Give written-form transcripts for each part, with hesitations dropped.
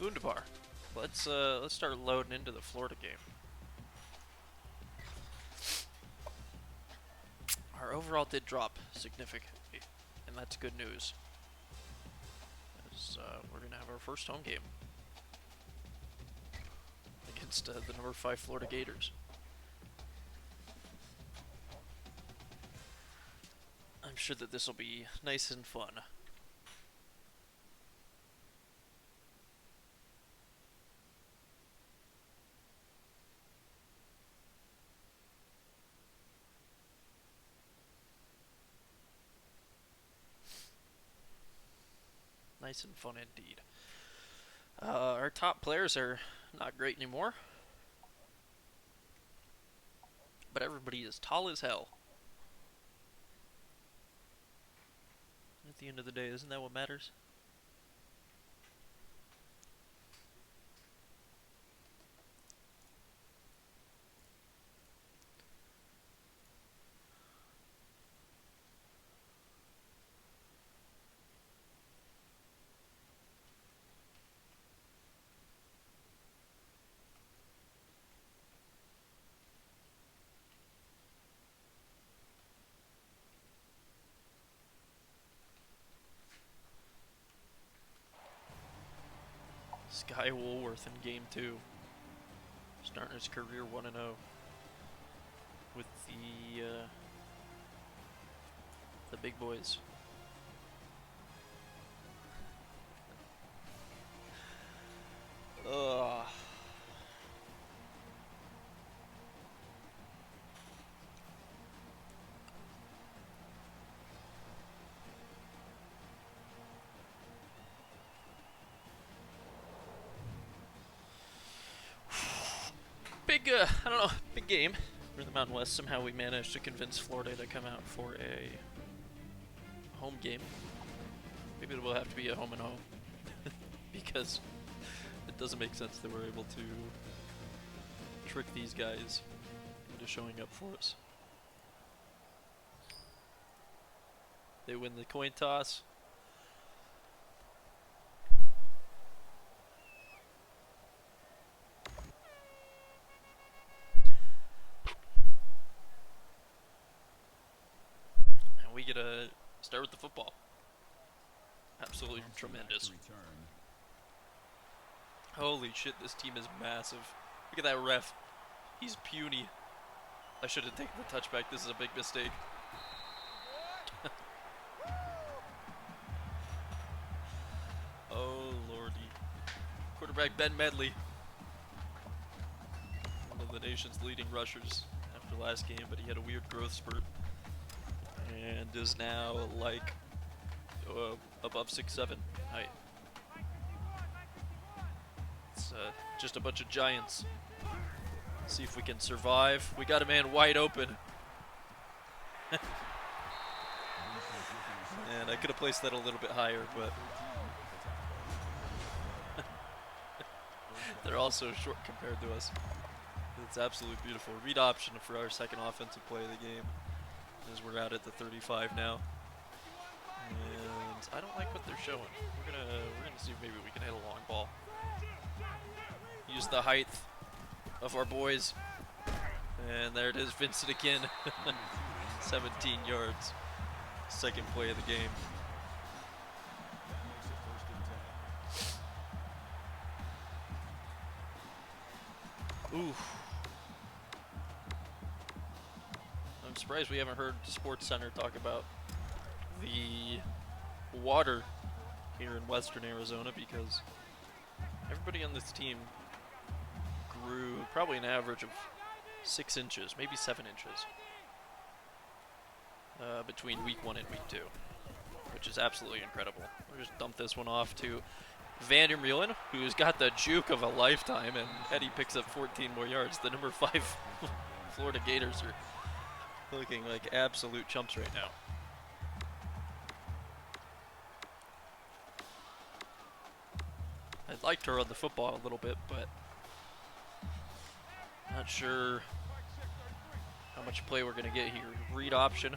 Fundabar. Let's start loading into the Florida game. Our overall did drop significantly, and that's good news. As we're gonna have our first home game against the number 5 Florida Gators. I'm sure that this will be nice and fun. Nice and fun indeed. Our top players are not great anymore, but everybody is tall as hell. At the end of the day, isn't that what matters? Sky Woolworth in game 2. Starting his career 1-0 with the big boys. Ugh. Big, I don't know, big game for the Mountain West. Somehow we managed to convince Florida to come out for a home game. Maybe it will have to be a home and home because it doesn't make sense that we're able to trick these guys into showing up for us. They win the coin toss. We get to start with the football. Absolutely tremendous. Holy shit, this team is massive. Look at that ref. He's puny. I should have taken the touchback. This is a big mistake. Oh lordy. Quarterback Ben Medley, one of the nation's leading rushers after last game, but he had a weird growth spurt and is now like above 6'7" height. It's just a bunch of giants. See if we can survive. We got a man wide open. And I could have placed that a little bit higher, but they're also short compared to us. It's absolutely beautiful. Read option for our second offensive play of the game, as we're out at the 35 now. And I don't like what they're showing. We're gonna see if maybe we can hit a long ball. Use the height of our boys. And there it is, Vincent again. 17 yards. Second play of the game. Ooh. I'm surprised we haven't heard Sports Center talk about the water here in western Arizona, because everybody on this team grew probably an average of 6 inches, maybe 7 inches between week 1 and week 2, which is absolutely incredible. We'll just dump this one off to Vandermeulen, who's got the juke of a lifetime, and Eddie picks up 14 more yards. The number 5 Florida Gators are looking like absolute chumps right now. I'd like to run the football a little bit, but not sure how much play we're going to get here. Read option.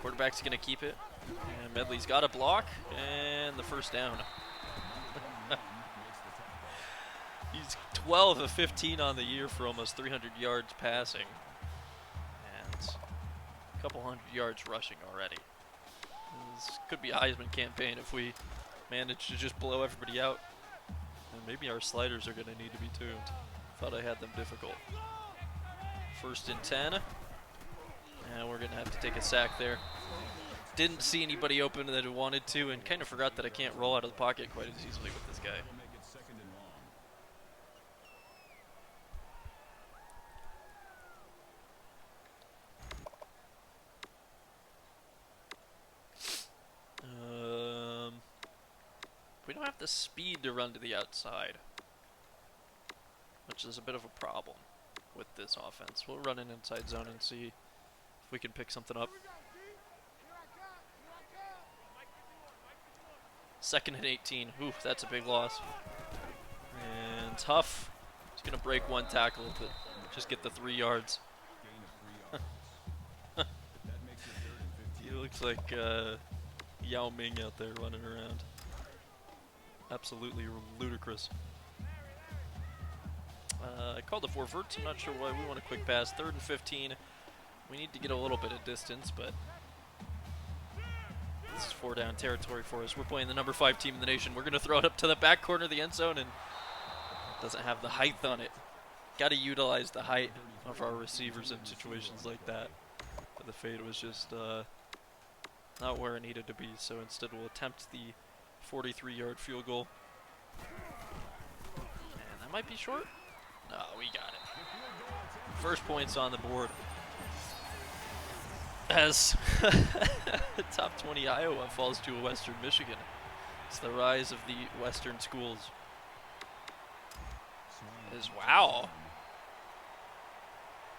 Quarterback's going to keep it. And Medley's got a block, and the first down. 12 of 15 on the year for almost 300 yards passing. And a couple hundred yards rushing already. This could be a Heisman campaign if we manage to just blow everybody out. And maybe our sliders are going to need to be tuned. Thought I had them difficult. 1st and 10. And we're going to have to take a sack there. Didn't see anybody open that I wanted to, and kind of forgot that I can't roll out of the pocket quite as easily with this guy. We don't have the speed to run to the outside, which is a bit of a problem with this offense. We'll run an inside zone and see if we can pick something up. 2nd and 18. Ooh, that's a big loss. And Huff is going to break one tackle, but just get the 3 yards. He looks like Yao Ming out there running around. Absolutely ludicrous. I called the 4 verts. I'm not sure why. We want a quick pass. 3rd and 15. We need to get a little bit of distance, but this is 4 down territory for us. We're playing the number 5 team in the nation. We're going to throw it up to the back corner of the end zone, and it doesn't have the height on it. Got to utilize the height of our receivers in situations like that. But the fade was just not where it needed to be, so instead we'll attempt the 43-yard field goal. And that might be short. No, we got it. 1st points on the board. As top 20 Iowa falls to a Western Michigan. It's the rise of the Western schools. Wow.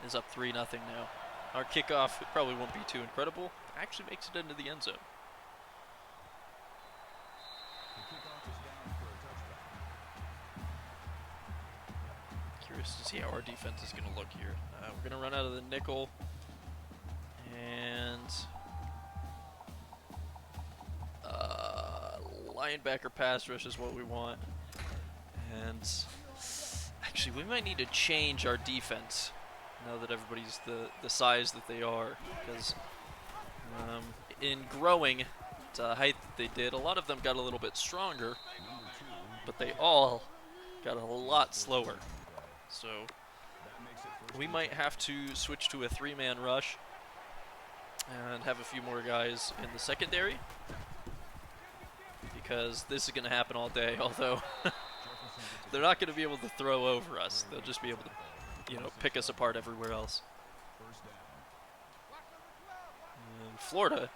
Is up 3-0 now. Our kickoff, it probably won't be too incredible. Actually makes it into the end zone. Curious to see how our defense is going to look here. We're going to run out of the nickel. And linebacker pass rush is what we want. And actually, we might need to change our defense now that everybody's the size that they are. Because in growing to the height that they did, a lot of them got a little bit stronger, but they all got a lot slower. So we might have to switch to a 3-man rush and have a few more guys in the secondary, because this is going to happen all day, although they're not going to be able to throw over us. They'll just be able to, you know, pick us apart everywhere else. And Florida,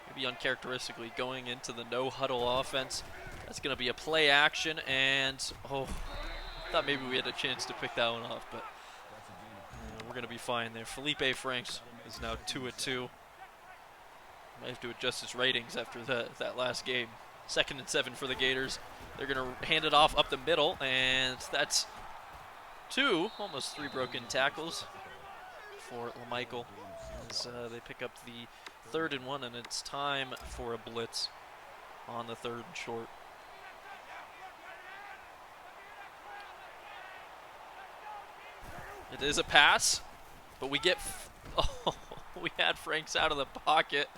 maybe uncharacteristically, going into the no-huddle offense. That's going to be a play action, and oh, thought maybe we had a chance to pick that one off, but we're going to be fine there. Felipe Franks is now 2-2. Might have to adjust his ratings after that last game. 2nd and 7 for the Gators. They're going to hand it off up the middle, and that's 2, almost 3 broken tackles for LaMichael as they pick up the 3rd and 1, and it's time for a blitz on the 3rd and short. It is a pass, but we get we had Franks out of the pocket.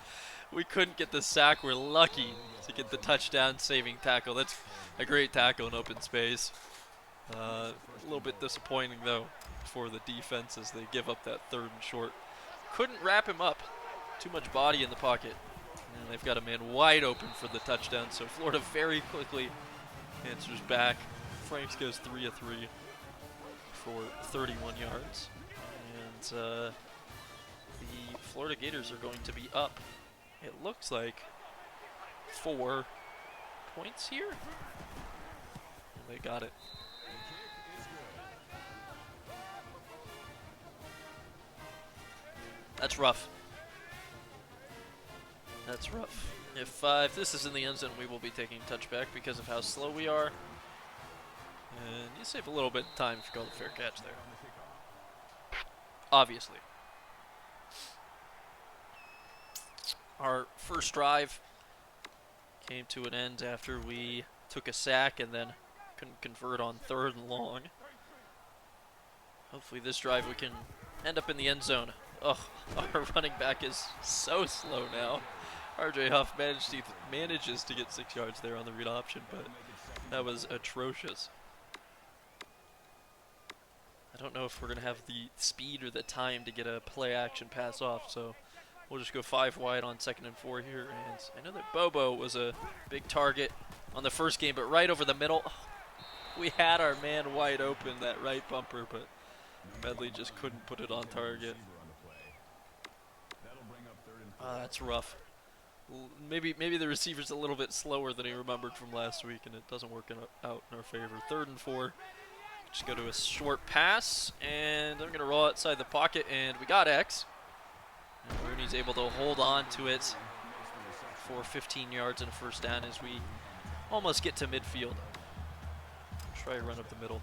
We couldn't get the sack. We're lucky to get the touchdown saving tackle. That's a great tackle in open space. A little bit disappointing, though, for the defense as they give up that 3rd and short. Couldn't wrap him up. Too much body in the pocket. And they've got a man wide open for the touchdown. So Florida very quickly answers back. Franks goes 3 of 3 for 31 yards. And the Florida Gators are going to be up, it looks like, 4 points here. And they got it. That's rough. That's rough. If this is in the end zone, we will be taking touchback because of how slow we are. And you save a little bit of time if you call the fair catch there. Obviously. Our first drive came to an end after we took a sack and then couldn't convert on 3rd and long. Hopefully this drive we can end up in the end zone. Oh, our running back is so slow now. RJ Huff manages to get 6 yards there on the read option, but that was atrocious. I don't know if we're going to have the speed or the time to get a play action pass off, so we'll just go 5 wide on 2nd and 4 here. And I know that Bobo was a big target on the first game, but right over the middle, we had our man wide open, that right bumper, but Medley just couldn't put it on target. That's rough. Maybe the receiver's a little bit slower than he remembered from last week, and it doesn't work out in our favor. 3rd and 4. Just go to a short pass, and I'm going to roll outside the pocket, and we got X. And Rooney's able to hold on to it for 15 yards and a first down as we almost get to midfield. Try to run up the middle.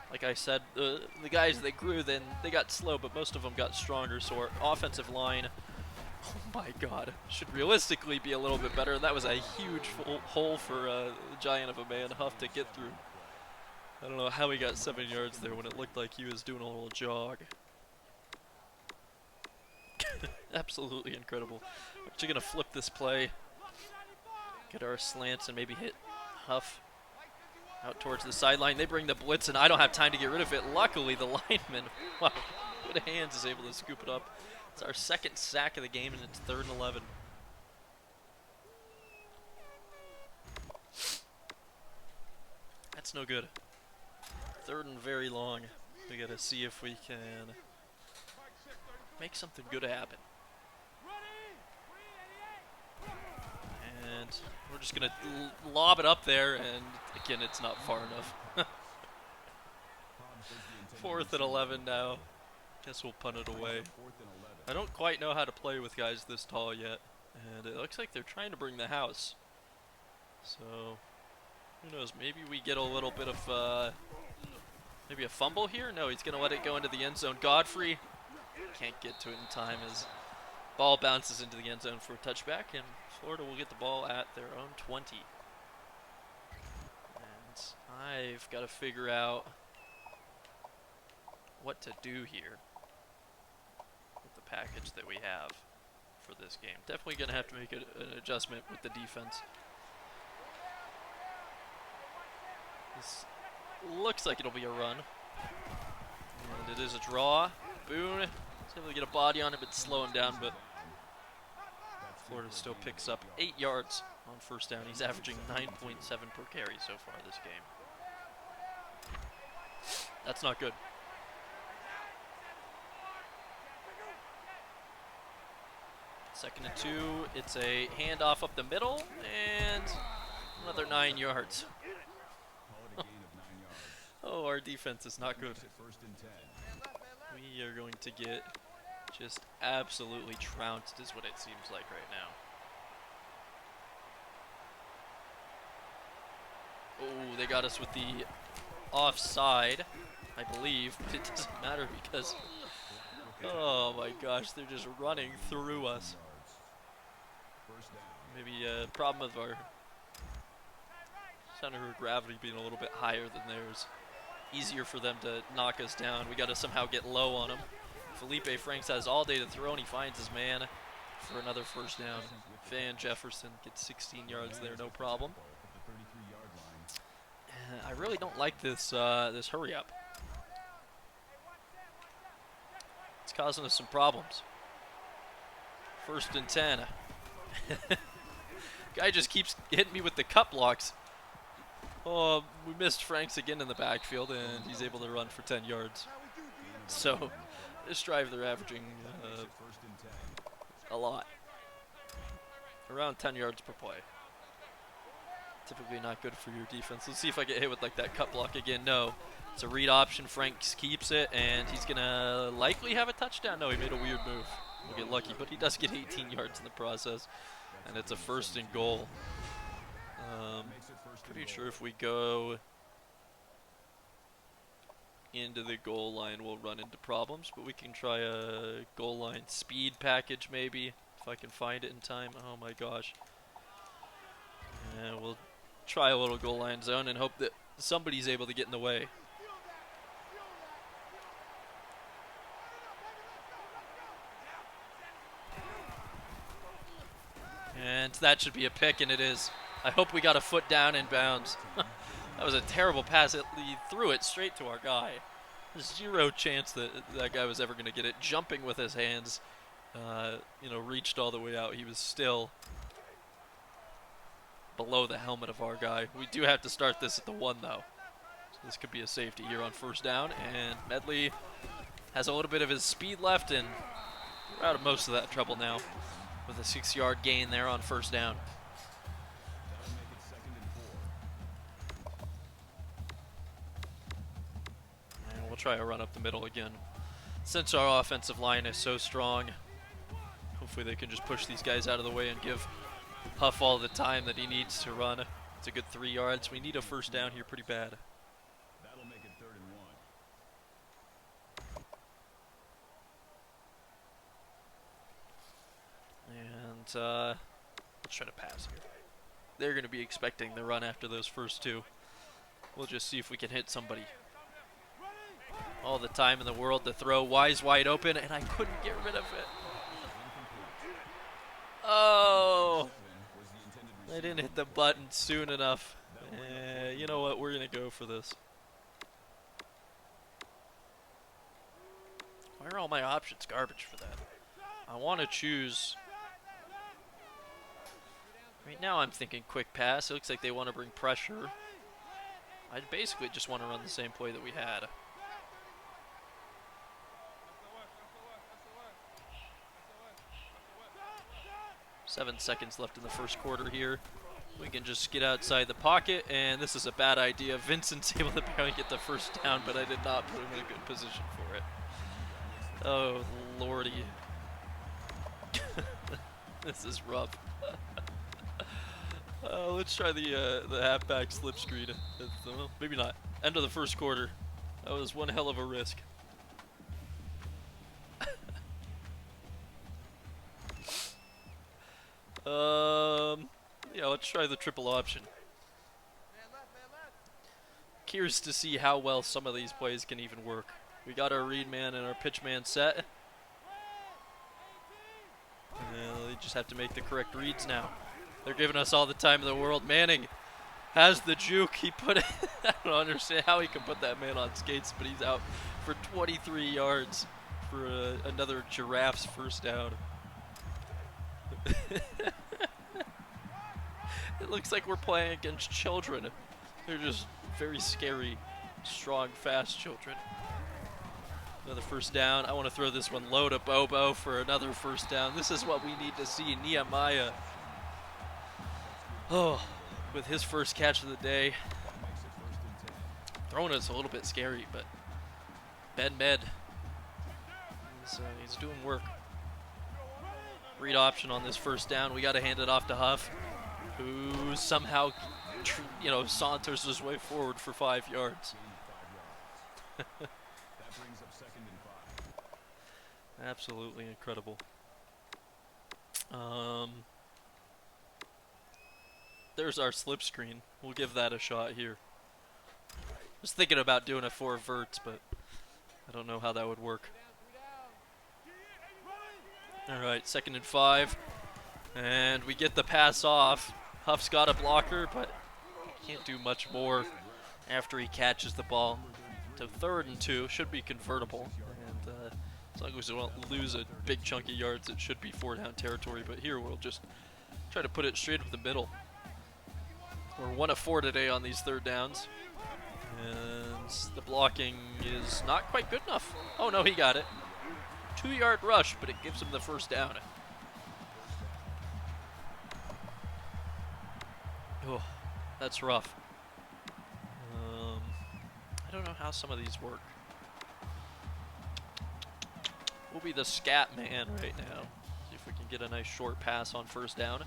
Like I said, the guys that grew, then they got slow, but most of them got stronger, so our offensive line, oh my god, should realistically be a little bit better. That was a huge hole for the giant of a man, Huff, to get through. I don't know how he got 7 yards there when it looked like he was doing a little jog. Absolutely incredible. We're actually going to flip this play, get our slants, and maybe hit Huff out towards the sideline. They bring the blitz, and I don't have time to get rid of it. Luckily, the lineman, wow, good hands, is able to scoop it up. It's our 2nd sack of the game, and it's 3rd and 11. That's no good. 3rd and very long. We got to see if we can make something good happen. And we're just going to lob it up there, and again, it's not far enough. 4th and 11 now. Guess we'll punt it away. I don't quite know how to play with guys this tall yet, and it looks like they're trying to bring the house. So, who knows, maybe we get a little bit of, maybe a fumble here? No, he's going to let it go into the end zone. Godfrey can't get to it in time as ball bounces into the end zone for a touchback, and Florida will get the ball at their own 20. And I've got to figure out what to do here with the package that we have for this game. Definitely going to have to make an adjustment with the defense. This looks like it'll be a run. And it is a draw. Boone is able to get a body on it, but slow him down, but Florida still picks up 8 yards on first down. He's averaging 9.7 per carry so far this game. That's not good. Second and 2, it's a handoff up the middle, and another 9 yards. Oh, our defense is not good. We are going to get just absolutely trounced is what it seems like right now. Oh, they got us with the offside, I believe, but it doesn't matter because, oh my gosh, they're just running through us. Maybe a problem with our center of gravity being a little bit higher than theirs. Easier for them to knock us down. We got to somehow get low on them. Felipe Franks has all day to throw, and he finds his man for another first down. Van Jefferson gets 16 yards there, no problem. I really don't like this this hurry up. It's causing us some problems. 1st and 10. Guy just keeps hitting me with the cut blocks. Oh, we missed Franks again in the backfield, and he's able to run for 10 yards. So, this drive they're averaging a lot. Around 10 yards per play. Typically not good for your defense. Let's see if I get hit with like that cut block again. No, it's a read option. Franks keeps it, and he's going to likely have a touchdown. No, he made a weird move. We'll get lucky, but he does get 18 yards in the process, and it's a 1st and goal. Pretty sure if we go into the goal line, we'll run into problems, but we can try a goal line speed package maybe, if I can find it in time. Oh my gosh. And we'll try a little goal line zone and hope that somebody's able to get in the way. thinks that should be a pick, and it is. I hope we got a foot down in bounds. That was a terrible pass. He threw it straight to our guy. There's zero chance that that guy was ever going to get it. Jumping with his hands, reached all the way out. He was still below the helmet of our guy. We do have to start this at the 1, though. So this could be a safety here on first down, and Medley has a little bit of his speed left, and we're out of most of that trouble now with a 6-yard gain there on first down. And we'll try a run up the middle again. Since our offensive line is so strong, hopefully they can just push these guys out of the way and give Huff all the time that he needs to run. It's a good 3 yards. We need a first down here pretty bad. That'll make it 3rd and 1. And let's try to pass here. They're going to be expecting the run after those first 2. We'll just see if we can hit somebody. All the time in the world to throw. Wise wide open, and I couldn't get rid of it. Oh! I didn't hit the button soon enough. You know what? We're going to go for this. Why are all my options garbage for that? I want to choose. Right now I'm thinking quick pass. It looks like they want to bring pressure. I basically just want to run the same play that we had. Seven seconds left in the first quarter here. We can just get outside the pocket, and this is a bad idea. Vincent's able to barely get the first down, but I did not put him in a good position for it. Oh, lordy. This is rough. Let's try the halfback slip screen. Well, maybe not. End of the first quarter. That was one hell of a risk. Yeah, let's try the triple option. Curious to see how well some of these plays can even work. We got our read man and our pitch man set. And they just have to make the correct reads now. They're giving us all the time in the world. Manning has the juke. He put it. I don't understand how he can put that man on skates, but he's out for 23 yards for another Giraffe's first down. It looks like we're playing against children. They're just very scary, strong, fast children. Another first down. I want to throw this one low to Bobo for another first down. This is what we need to see. Nehemiah, with his first catch of the day. Throwing it's a little bit scary, but Ben Med, he's doing work. Read option on this first down. We got to hand it off to Huff, who somehow, saunters his way forward for 5 yards. That brings up 2nd and 5. Absolutely incredible. There's our slip screen. We'll give that a shot here. Just thinking about doing a 4 verts, but I don't know how that would work. All right, 2nd and 5. And we get the pass off. Huff's got a blocker, but can't do much more after he catches the ball. So 3rd and 2 should be convertible. And as long as we don't lose a big chunk of yards, it should be 4-down territory. But here we'll just try to put it straight up the middle. We're 1 of 4 today on these 3rd downs. And the blocking is not quite good enough. Oh no, he got it. 2-yard rush, but it gives him the first down. Oh, that's rough. I don't know how some of these work. We'll be the scat man right now. See if we can get a nice short pass on first down.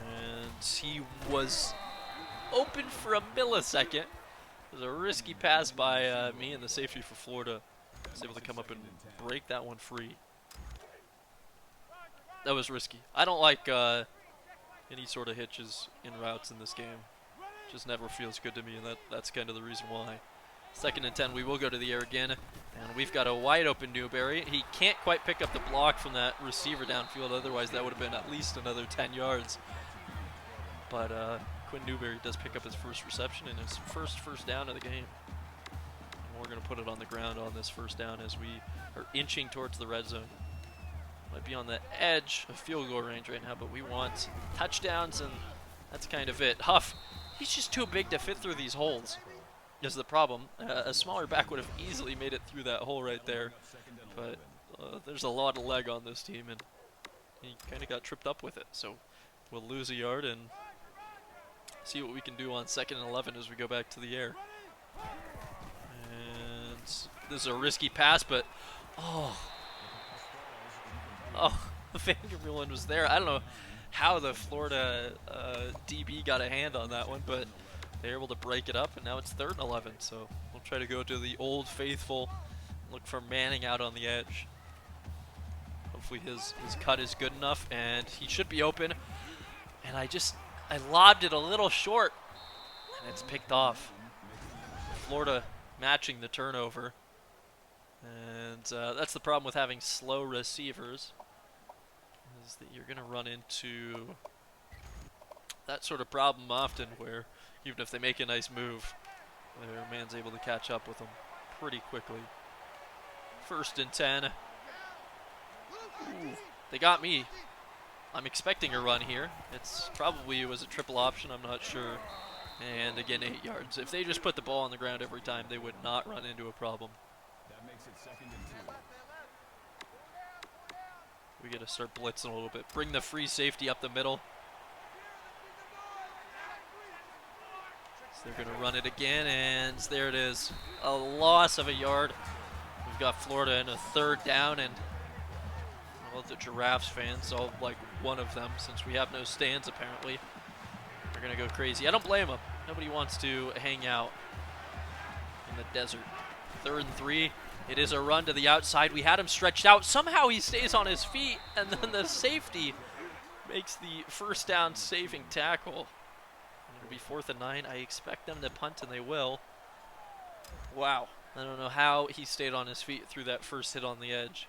And he was open for a millisecond. It was a risky pass by me and the safety for Florida. I was able to come up and break that one free. That was risky. I don't like any sort of hitches in routes in this game. Just never feels good to me, and that's kind of the reason why. 2nd and 10. We will go to the air again. And we've got a wide open Newberry. He can't quite pick up the block from that receiver downfield. Otherwise, that would have been at least another 10 yards. But Quinn Newberry does pick up his first reception and his first down of the game. And we're going to put it on the ground on this first down as we are inching towards the red zone. Might be on the edge of field goal range right now, but we want touchdowns, and that's kind of it. Huff, he's just too big to fit through these holes. Is the problem. A smaller back would have easily made it through that hole right there, but there's a lot of leg on this team, and he kind of got tripped up with it. So we'll lose a yard and see what we can do on 2nd and 11 as we go back to the air. And this is a risky pass, but oh, the Vanderbilt was there. I don't know how the Florida DB got a hand on that one, but they're able to break it up, and now it's 3rd and 11. So we'll try to go to the old faithful, look for Manning out on the edge. Hopefully his cut is good enough, and he should be open. And I lobbed it a little short, and it's picked off. Florida matching the turnover. And that's the problem with having slow receivers, is that you're going to run into that sort of problem often where even if they make a nice move, their man's able to catch up with them pretty quickly. 1st and 10. Ooh, they got me. I'm expecting a run here. It was a triple option, I'm not sure. And again, 8 yards. If they just put the ball on the ground every time, they would not run into a problem. That makes it 2nd and 2. We got to start blitzing a little bit. Bring the free safety up the middle. So they're going to run it again, and there it is. A loss of a yard. We've got Florida in a 3rd down, and well, the Giraffes fans, all like one of them, since we have no stands apparently, they're going to go crazy. I don't blame them. Nobody wants to hang out in the desert. 3rd and 3. It is a run to the outside. We had him stretched out. Somehow he stays on his feet, and then the safety makes the 1st down saving tackle. It'll be 4th and 9. I expect them to punt, and they will. Wow. I don't know how he stayed on his feet through that first hit on the edge.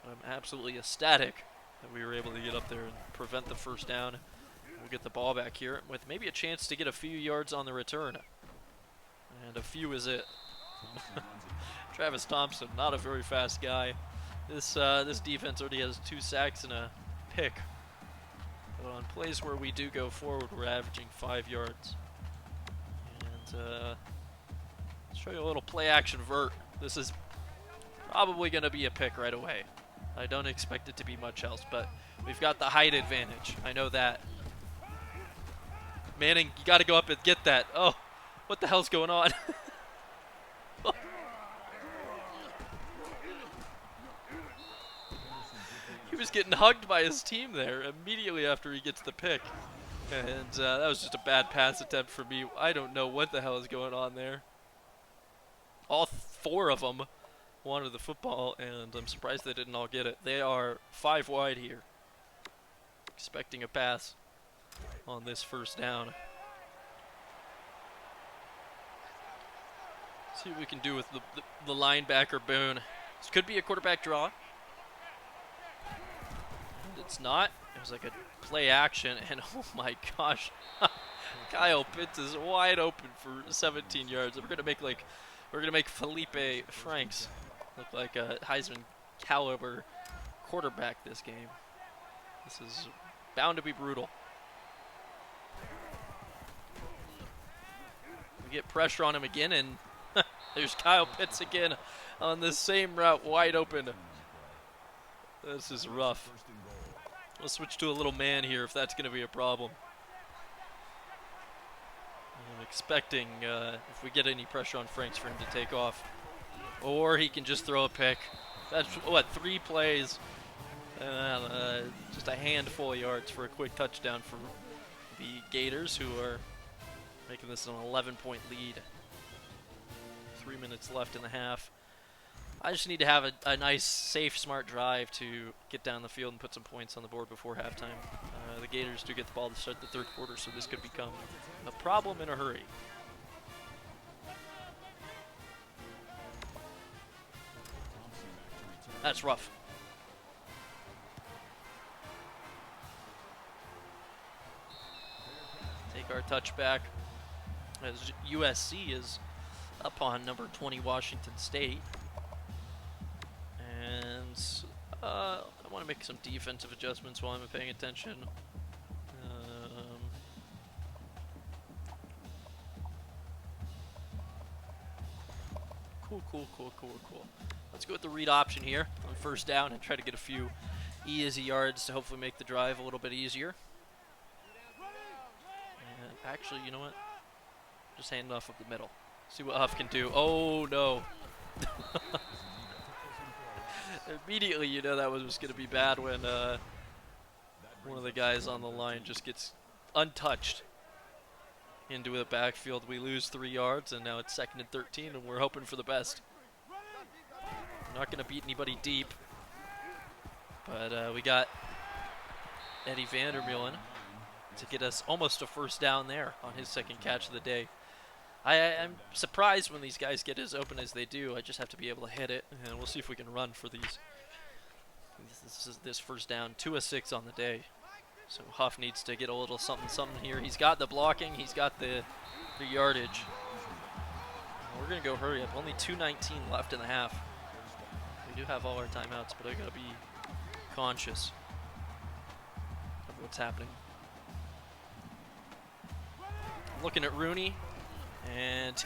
I'm absolutely ecstatic that we were able to get up there and prevent the 1st down. We'll get the ball back here with maybe a chance to get a few yards on the return. And a few is it. Travis Thompson, not a very fast guy. This defense already has 2 sacks and a pick. But on plays where we do go forward, we're averaging 5 yards. And let's show you a little play action vert. This is probably going to be a pick right away. I don't expect it to be much else, but we've got the height advantage. I know that. Manning, you got to go up and get that. Oh, what the hell's going on? He was getting hugged by his team there immediately after he gets the pick. And that was just a bad pass attempt for me. I don't know what the hell is going on there. All 4 of them wanted the football, and I'm surprised they didn't all get it. They are 5 wide here. Expecting a pass on this 1st down. See what we can do with the linebacker Boone. This could be a quarterback draw. And it's not. It was like a play action, and oh my gosh. Kyle Pitts is wide open for 17 yards. We're gonna make Felipe Franks look like a Heisman caliber quarterback this game. This is bound to be brutal. We get pressure on him again, and there's Kyle Pitts again on the same route, wide open. This is rough. We'll switch to a little man here if that's going to be a problem. I'm expecting, if we get any pressure on Franks, for him to take off. Or he can just throw a pick. That's, what, 3 plays? Just a handful of yards for a quick touchdown for the Gators, who are making this an 11-point lead. 3 minutes left in the half. I just need to have a nice, safe, smart drive to get down the field and put some points on the board before halftime. The Gators do get the ball to start the 3rd quarter, so this could become a problem in a hurry. That's rough. Take our touchback as USC is up on number 20 Washington State. And I want to make some defensive adjustments while I'm paying attention. Cool. Let's go with the read option here on first down and try to get a few easy yards to hopefully make the drive a little bit easier. And actually, you know what? Just hand off of the middle. See what Huff can do. Oh, no. Immediately, you know that was going to be bad when one of the guys on the line just gets untouched into the backfield. We lose 3 yards, and now it's 2nd and 13, and we're hoping for the best. We're not going to beat anybody deep, but we got Eddie Vandermeulen to get us almost a first down there on his 2nd catch of the day. I'm surprised when these guys get as open as they do. I just have to be able to hit it, and we'll see if we can run for these. This first down, 2 of 6 on the day. So Huff needs to get a little something here. He's got the blocking. He's got the yardage. We're going to go hurry up. Only 2:19 left in the half. We do have all our timeouts, but I got to be conscious of what's happening. I'm looking at Rooney, and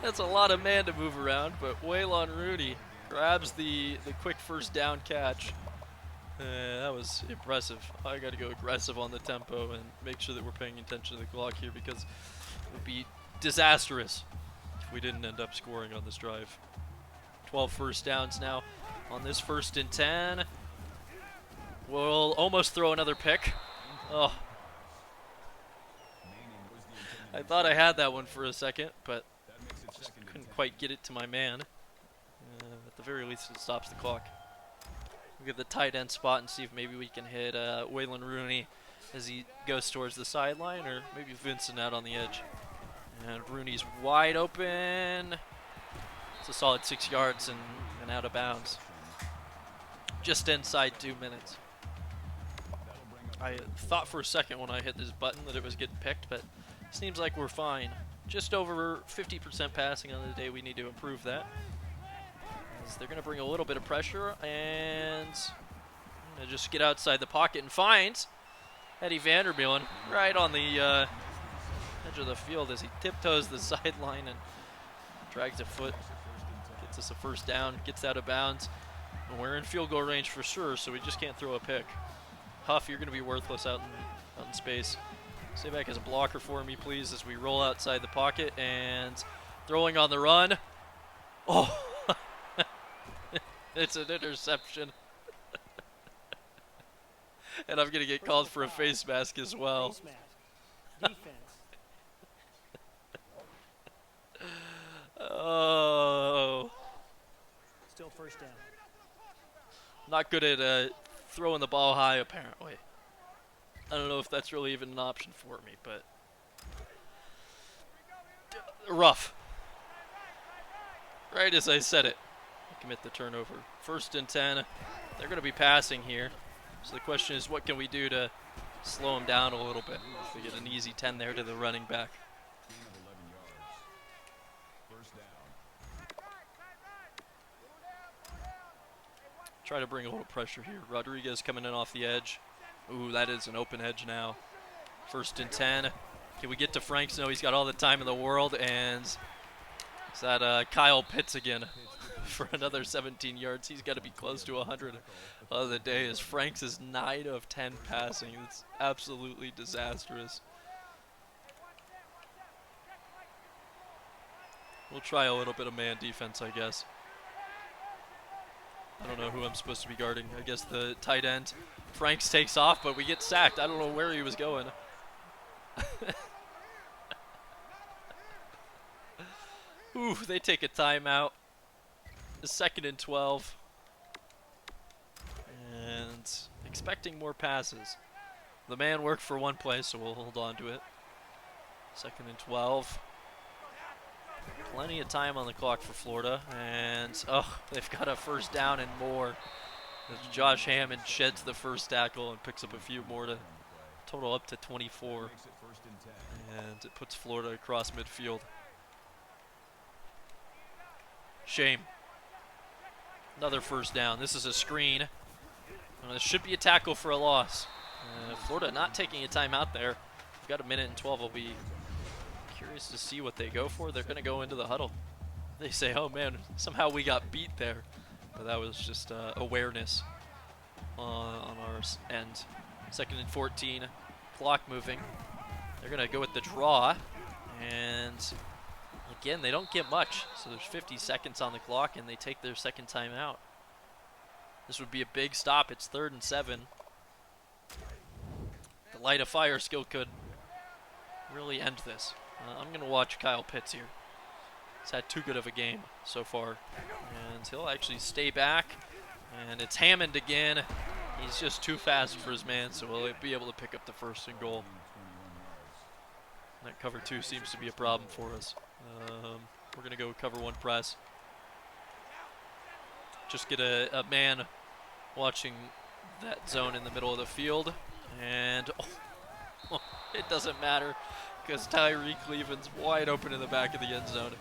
that's a lot of man to move around, but Waylon Rooney grabs the quick first down catch. That was impressive. I got to go aggressive on the tempo and make sure that we're paying attention to the clock here, because it would be disastrous if we didn't end up scoring on this drive. 12 first downs now on this 1st and 10. We'll almost throw another pick. Oh, I thought I had that one for a second, but just couldn't quite get it to my man. At the very least, it stops the clock. We'll get the tight end spot and see if maybe we can hit Waylon Rooney as he goes towards the sideline, or maybe Vincent out on the edge. And Rooney's wide open. It's a solid 6 yards and out of bounds. Just inside 2 minutes. I thought for a second when I hit this button that it was getting picked, but seems like we're fine. Just over 50% passing on the day. We need to improve that. As they're going to bring a little bit of pressure, and just get outside the pocket and find Eddie Vandermeulen right on the edge of the field as he tiptoes the sideline and drags a foot. Gets us a first down, gets out of bounds. And we're in field goal range for sure, so we just can't throw a pick. Huff, you're going to be worthless out in space. Stay back as a blocker for me, please, as we roll outside the pocket and throwing on the run. Oh, it's an interception. And I'm going to get called for a face mask as well. Face mask. Defense. Oh. Still first down. Not good at throwing the ball high, apparently. I don't know if that's really even an option for me, but rough. Right as I said it, I commit the turnover. 1st and 10. They're going to be passing here. So the question is, what can we do to slow them down a little bit? We get an easy 10 there to the running back. Try to bring a little pressure here. Rodriguez coming in off the edge. Ooh, that is an open edge now. 1st and 10. Can we get to Franks? No, he's got all the time in the world. And is that Kyle Pitts again for another 17 yards? He's got to be close to 100 of the day, as Franks is 9 of 10 passing. It's absolutely disastrous. We'll try a little bit of man defense, I guess. I don't know who I'm supposed to be guarding. I guess the tight end. Franks takes off, but we get sacked. I don't know where he was going. Ooh, they take a timeout. The 2nd and 12. And expecting more passes. The man worked for one play, so we'll hold on to it. 2nd and 12. Plenty of time on the clock for Florida, and they've got a first down and more. As Josh Hammond sheds the first tackle and picks up a few more to total up to 24, Makes it first and 10. and it puts Florida across midfield. Shame. Another first down. This is a screen. This should be a tackle for a loss. Florida not taking a timeout there. We've got a minute and 12. I'll be curious to see what they go for. They're going to go into the huddle. They say, oh man, somehow we got beat there. But that was just awareness on our end. 2nd and 14. Clock moving. They're going to go with the draw. And again, they don't get much. So there's 50 seconds on the clock, and they take their second timeout. This would be a big stop. It's 3rd and 7. The light of fire skill could really end this. I'm going to watch Kyle Pitts here. He's had too good of a game so far. And he'll actually stay back. And it's Hammond again. He's just too fast for his man, so he'll be able to pick up the 1st and goal. That cover 2 seems to be a problem for us. We're going to go cover 1 press. Just get a man watching that zone in the middle of the field. And it doesn't matter because Tyreek Cleveland's wide open in the back of the end zone.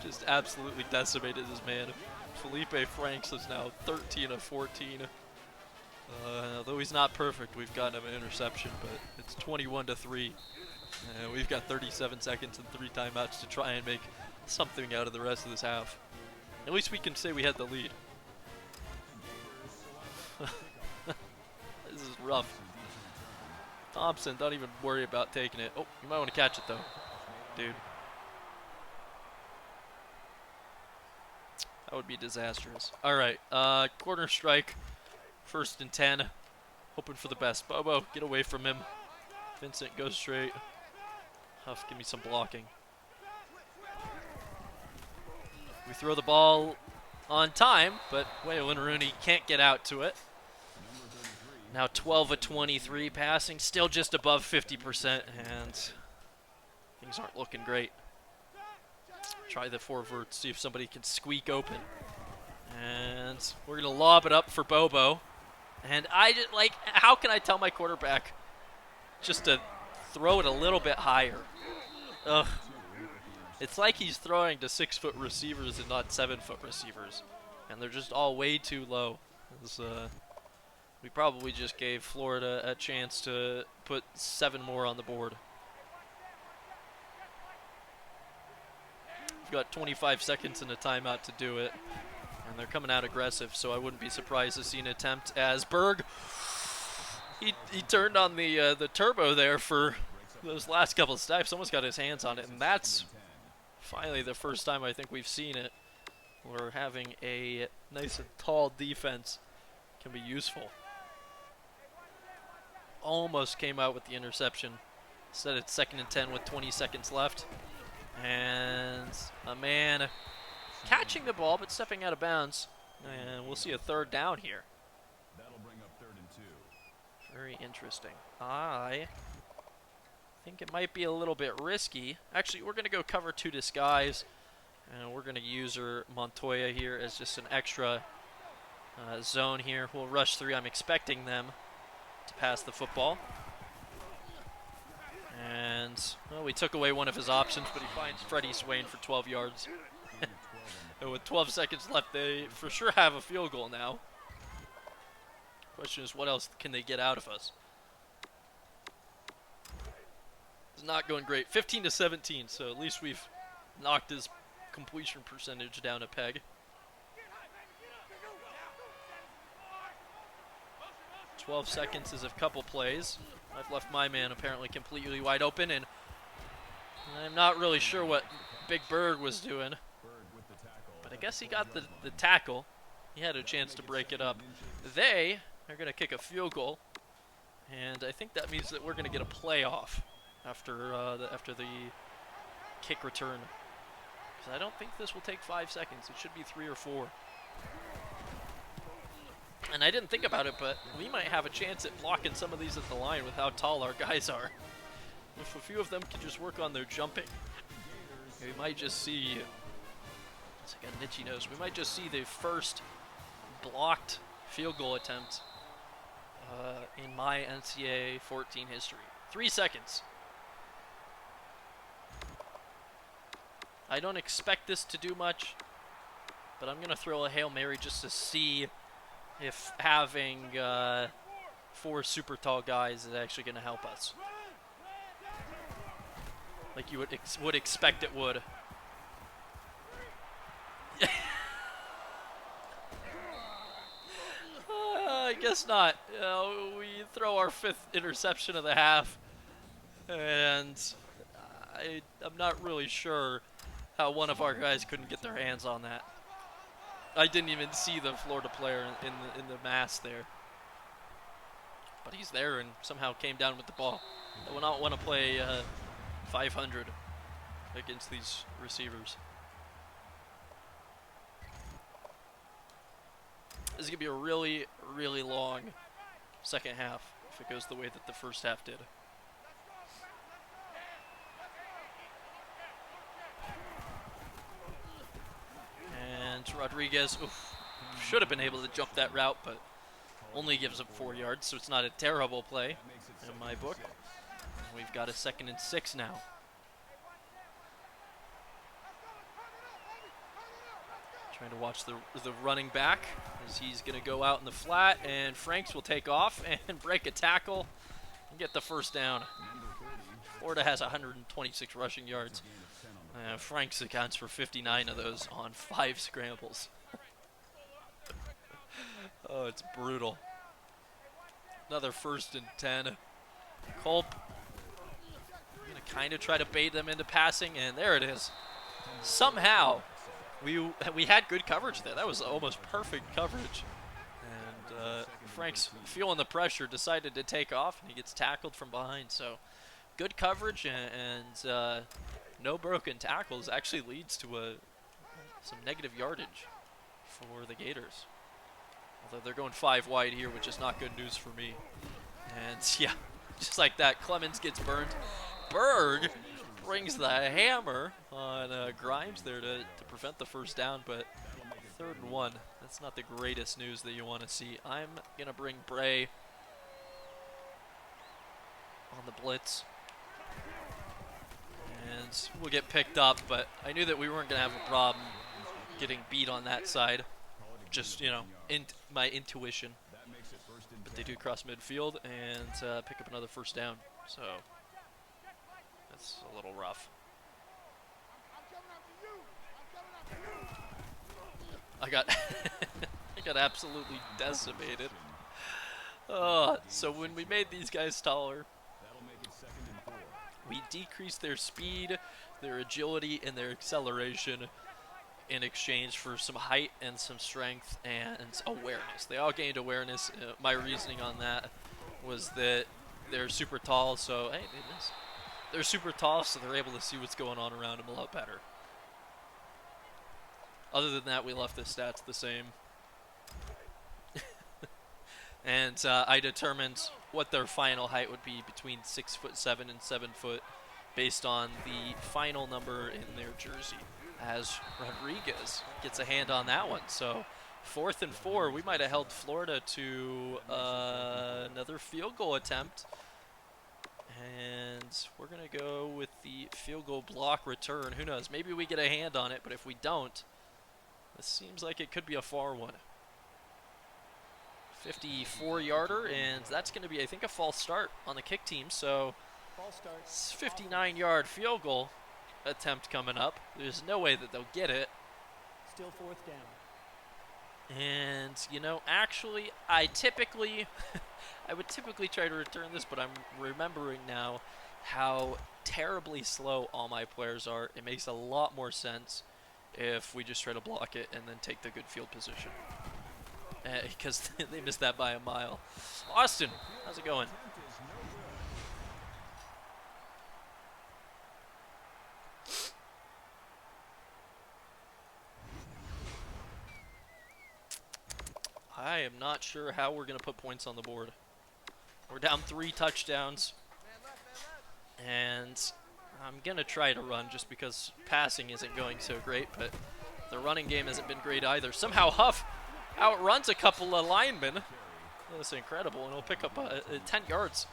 Just absolutely decimated his man. Felipe Franks is now 13 of 14. Though he's not perfect, we've gotten him an interception, but it's 21-3. We've got 37 seconds and 3 timeouts to try and make something out of the rest of this half. At least we can say we had the lead. This is rough. Thompson, don't even worry about taking it. Oh, you might want to catch it though, dude. That would be disastrous. All right, corner strike, 1st and 10. Hoping for the best. Bobo, get away from him. Vincent, go straight. Huff, give me some blocking. We throw the ball on time, but Waylon Rooney can't get out to it. Now 12 of 23 passing, still just above 50%, and things aren't looking great. Try the forward, see if somebody can squeak open. And we're going to lob it up for Bobo. And I just, like, how can I tell my quarterback just to throw it a little bit higher? Ugh. It's like he's throwing to 6-foot receivers and not 7-foot receivers. And they're just all way too low. We probably just gave Florida a chance to put 7 more on the board. We've got 25 seconds and a timeout to do it. And they're coming out aggressive, so I wouldn't be surprised to see an attempt as Berg. He turned on the turbo there for those last couple of steps. Almost got his hands on it, and that's finally the first time I think we've seen it. We're having a nice and tall defense can be useful. Almost came out with the interception. Instead it's 2nd and 10 with 20 seconds left. And a man catching the ball but stepping out of bounds. And we'll see a 3rd down here. That'll bring up 3rd and 2. Very interesting. I think it might be a little bit risky. Actually, we're going to go cover 2 disguise. And we're going to use our Montoya here as just an extra zone here. We'll rush 3. I'm expecting them to pass the football. And, well, we took away one of his options, but he finds Freddie Swain for 12 yards. And with 12 seconds left, they for sure have a field goal now. Question is, what else can they get out of us? It's not going great. 15-17, so at least we've knocked his completion percentage down a peg. 12 seconds is a couple plays. I've left my man apparently completely wide open, and I'm not really sure what Big Bird was doing. But I guess he got the tackle. He had a chance to break it up. They are going to kick a field goal, and I think that means that we're going to get a playoff after the kick return. Because I don't think this will take 5 seconds. It should be 3 or 4. And I didn't think about it, but we might have a chance at blocking some of these at the line with how tall our guys are. If a few of them can just work on their jumping. We might just see, it's like a itchy nose, we might just see the first blocked field goal attempt in my NCAA 14 history. 3 seconds. I don't expect this to do much, but I'm going to throw a Hail Mary just to see if having 4 super tall guys is actually going to help us. Like you would expect it would. I guess not. We throw our 5th interception of the half, and I'm not really sure how one of our guys couldn't get their hands on that. I didn't even see the Florida player in the mass there, but he's there and somehow came down with the ball. I will not want to play 500 against these receivers. This is going to be a really, really long second half if it goes the way that the first half did. And Rodriguez should have been able to jump that route, but only gives up 4 yards, so it's not a terrible play in my book. And we've got a 2nd and 6 now. Trying to watch the running back as he's going to go out in the flat, and Franks will take off and break a tackle and get the first down. Florida has 126 rushing yards. Franks accounts for 59 of those on 5 scrambles. Oh, it's brutal. Another 1st and 10. Culp going to kind of try to bait them into passing, and there it is. Somehow, we had good coverage there. That was almost perfect coverage. And Frank's feeling the pressure, decided to take off, and he gets tackled from behind. So good coverage and no broken tackles actually leads to some negative yardage for the Gators. Although they're going 5 wide here, which is not good news for me. And yeah, just like that, Clemens gets burned. Berg brings the hammer on Grimes there to prevent the first down, but 3rd and 1. That's not the greatest news that you want to see. I'm going to bring Bray on the blitz. And we'll get picked up, but I knew that we weren't going to have a problem getting beat on that side. Just, you know, my intuition. But they do cross midfield and pick up another first down. So that's a little rough. I got I got absolutely decimated. So when we made these guys taller, we decreased their speed, their agility, and their acceleration in exchange for some height and some strength and awareness. They all gained awareness. My reasoning on that was that they're super tall, so hey, they missed. They're super tall, so they're able to see what's going on around them a lot better. Other than that, we left the stats the same. And I determined what their final height would be between 6'7" and 7 foot based on the final number in their jersey, as Rodriguez gets a hand on that one. So 4th and 4, we might have held Florida to another field goal attempt. And we're going to go with the field goal block return. Who knows? Maybe we get a hand on it, but if we don't, this seems like it could be a far one. 54-yarder, and that's going to be, I think, a false start on the kick team. So 59-yard field goal attempt coming up. There's no way that they'll get it. Still 4th down. And, you know, actually, I would typically try to return this, but I'm remembering now how terribly slow all my players are. It makes a lot more sense if we just try to block it and then take the good field position. Because they missed that by a mile. Austin, how's it going? I am not sure how we're going to put points on the board. We're down 3 touchdowns. And I'm going to try to run just because passing isn't going so great, but the running game hasn't been great either. Somehow Huff outruns a couple of linemen. That's incredible, and he'll pick up 10 yards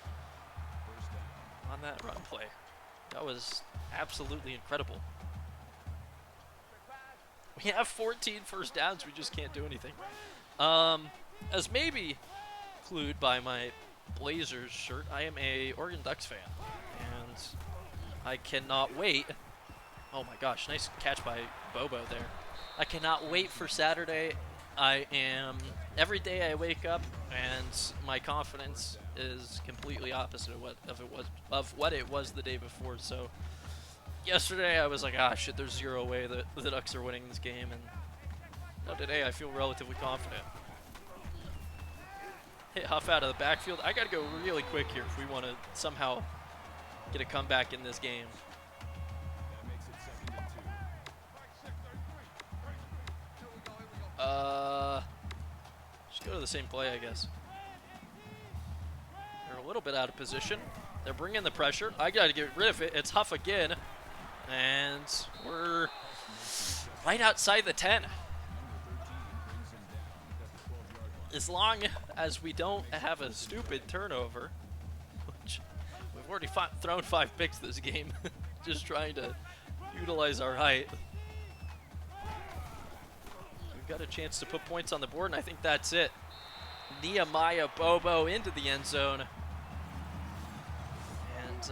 on that run play. That was absolutely incredible. We have 14 first downs, we just can't do anything. As maybe clued by my Blazers shirt, I am a Oregon Ducks fan, and I cannot wait. Oh my gosh, nice catch by Bobo there. I cannot wait for Saturday. Every day I wake up and my confidence is completely opposite of what it was the day before. So yesterday I was like, ah shit, there's zero way that the Ducks are winning this game, and now today I feel relatively confident. Hit Huff out of the backfield. I gotta go really quick here if we want to somehow get a comeback in this game. Just go to the same play, I guess. They're a little bit out of position. They're bringing the pressure. I gotta get rid of it. It's Huff again, and we're right outside the 10. As long as we don't have a stupid turnover, which we've already thrown 5 picks this game, just trying to utilize our height. We've got a chance to put points on the board, and I think that's it. Nehemiah Bobo into the end zone. And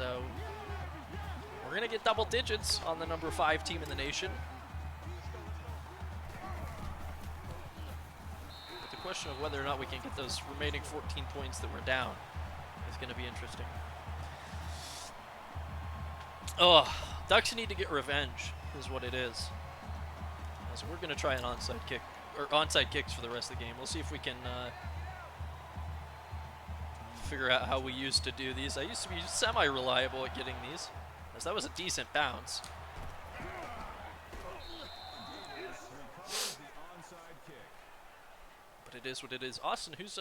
we're going to get double digits on the number 5 team in the nation. But the question of whether or not we can get those remaining 14 points that we're down is going to be interesting. Oh, Ducks need to get revenge, is what it is. So we're going to try an onside kick, or onside kicks for the rest of the game. We'll see if we can figure out how we used to do these. I used to be semi-reliable at getting these, as that was a decent bounce. But it is what it is. Austin, who's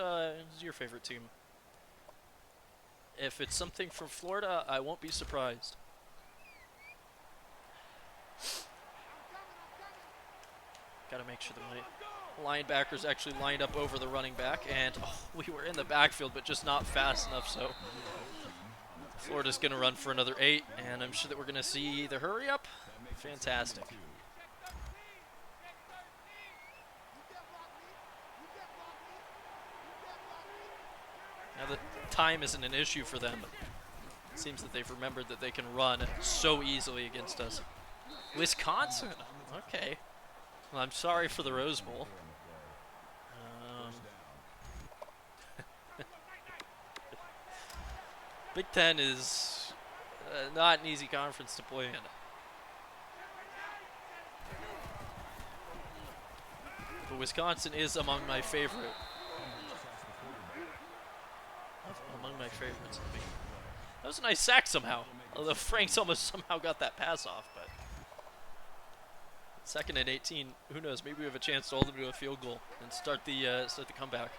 your favorite team? If it's something from Florida, I won't be surprised. Got to make sure the linebackers actually lined up over the running back, and we were in the backfield, but just not fast enough. So Florida's going to run for another 8, and I'm sure that we're going to see the hurry up. Fantastic. Now that time isn't an issue for them, it seems that they've remembered that they can run so easily against us. Wisconsin, okay. Well, I'm sorry for the Rose Bowl. Big Ten is not an easy conference to play in. But Wisconsin is among my favorite. Among my favorites. That was a nice sack somehow. Although Franks almost somehow got that pass off, but 2nd and 18. Who knows? Maybe we have a chance to hold them to a field goal and start the comeback.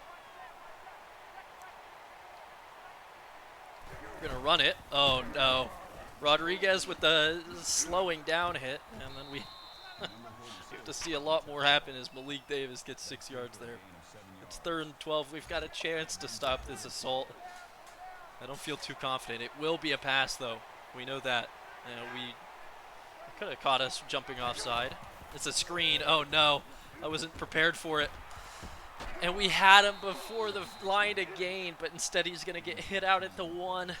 We're gonna run it. Oh no, Rodriguez with the slowing down hit, and then we have to see a lot more happen as Malik Davis gets 6 yards there. It's 3rd and 12. We've got a chance to stop this assault. I don't feel too confident. It will be a pass, though. We know that. We could have caught us jumping offside. It's a screen. Oh, no. I wasn't prepared for it. And we had him before the line to gain, but instead he's going to get hit out at the 1.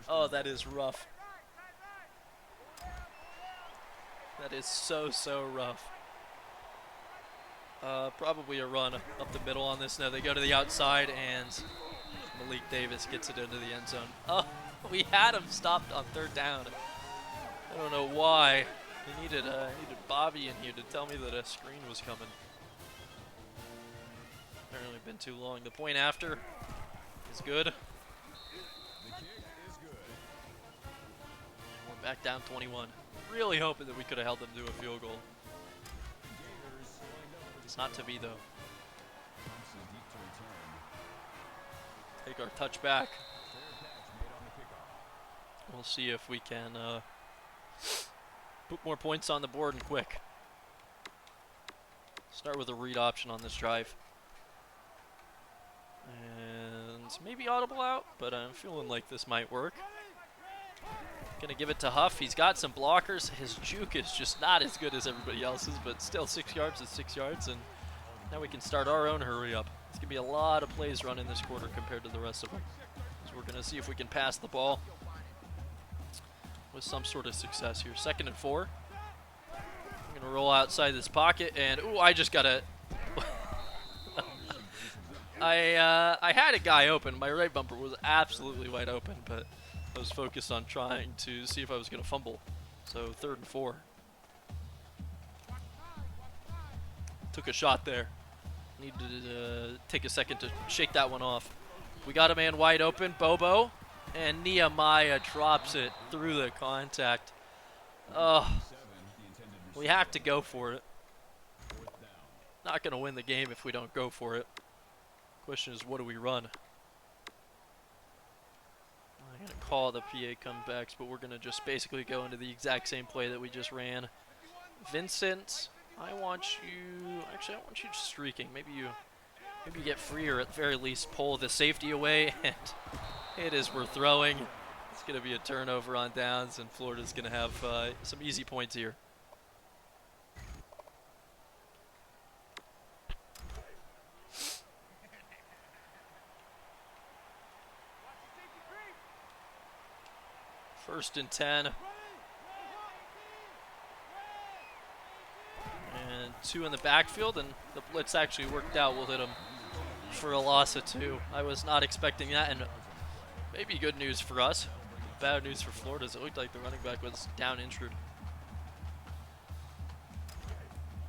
Oh, that is rough. That is so, so rough. Probably a run up the middle on this. No, they go to the outside, and Malik Davis gets it into the end zone. Oh, we had him stopped on 3rd down. I don't know why. I needed Bobby in here to tell me that a screen was coming. Apparently been too long. The point after is good. The kick is good. We're back down 21. Really hoping that we could have held them to a field goal. It's not to be, though. Take our touch back. We'll see if we can put more points on the board and quick. Start with a read option on this drive. And maybe audible out, but I'm feeling like this might work. Gonna give it to Huff. He's got some blockers. His juke is just not as good as everybody else's, but still 6 yards is 6 yards, and now we can start our own hurry up. It's gonna be a lot of plays run in this quarter compared to the rest of them. So we're gonna see if we can pass the ball with some sort of success here. 2nd and 4. I'm gonna roll outside this pocket, and ooh, I just got a. I had a guy open. My right bumper was absolutely wide open, but I was focused on trying to see if I was gonna fumble. So 3rd and 4. Took a shot there. Needed to take a second to shake that one off. We got a man wide open, Bobo, and Nehemiah drops it through the contact. Oh, we have to go for it. Not going to win the game if we don't go for it. Question is, what do we run? I'm going to call the PA comebacks, but we're going to just basically go into the exact same play that we just ran. Vincent, I want you just streaking. Maybe you get free, or at the very least pull the safety away, and it is we're throwing. It's going to be a turnover on downs, and Florida's going to have some easy points here. First and 10. And 2 in the backfield, and the blitz actually worked out. We'll hit him for a loss of 2. I was not expecting that, and maybe good news for us. Bad news for Florida is it looked like the running back was down injured.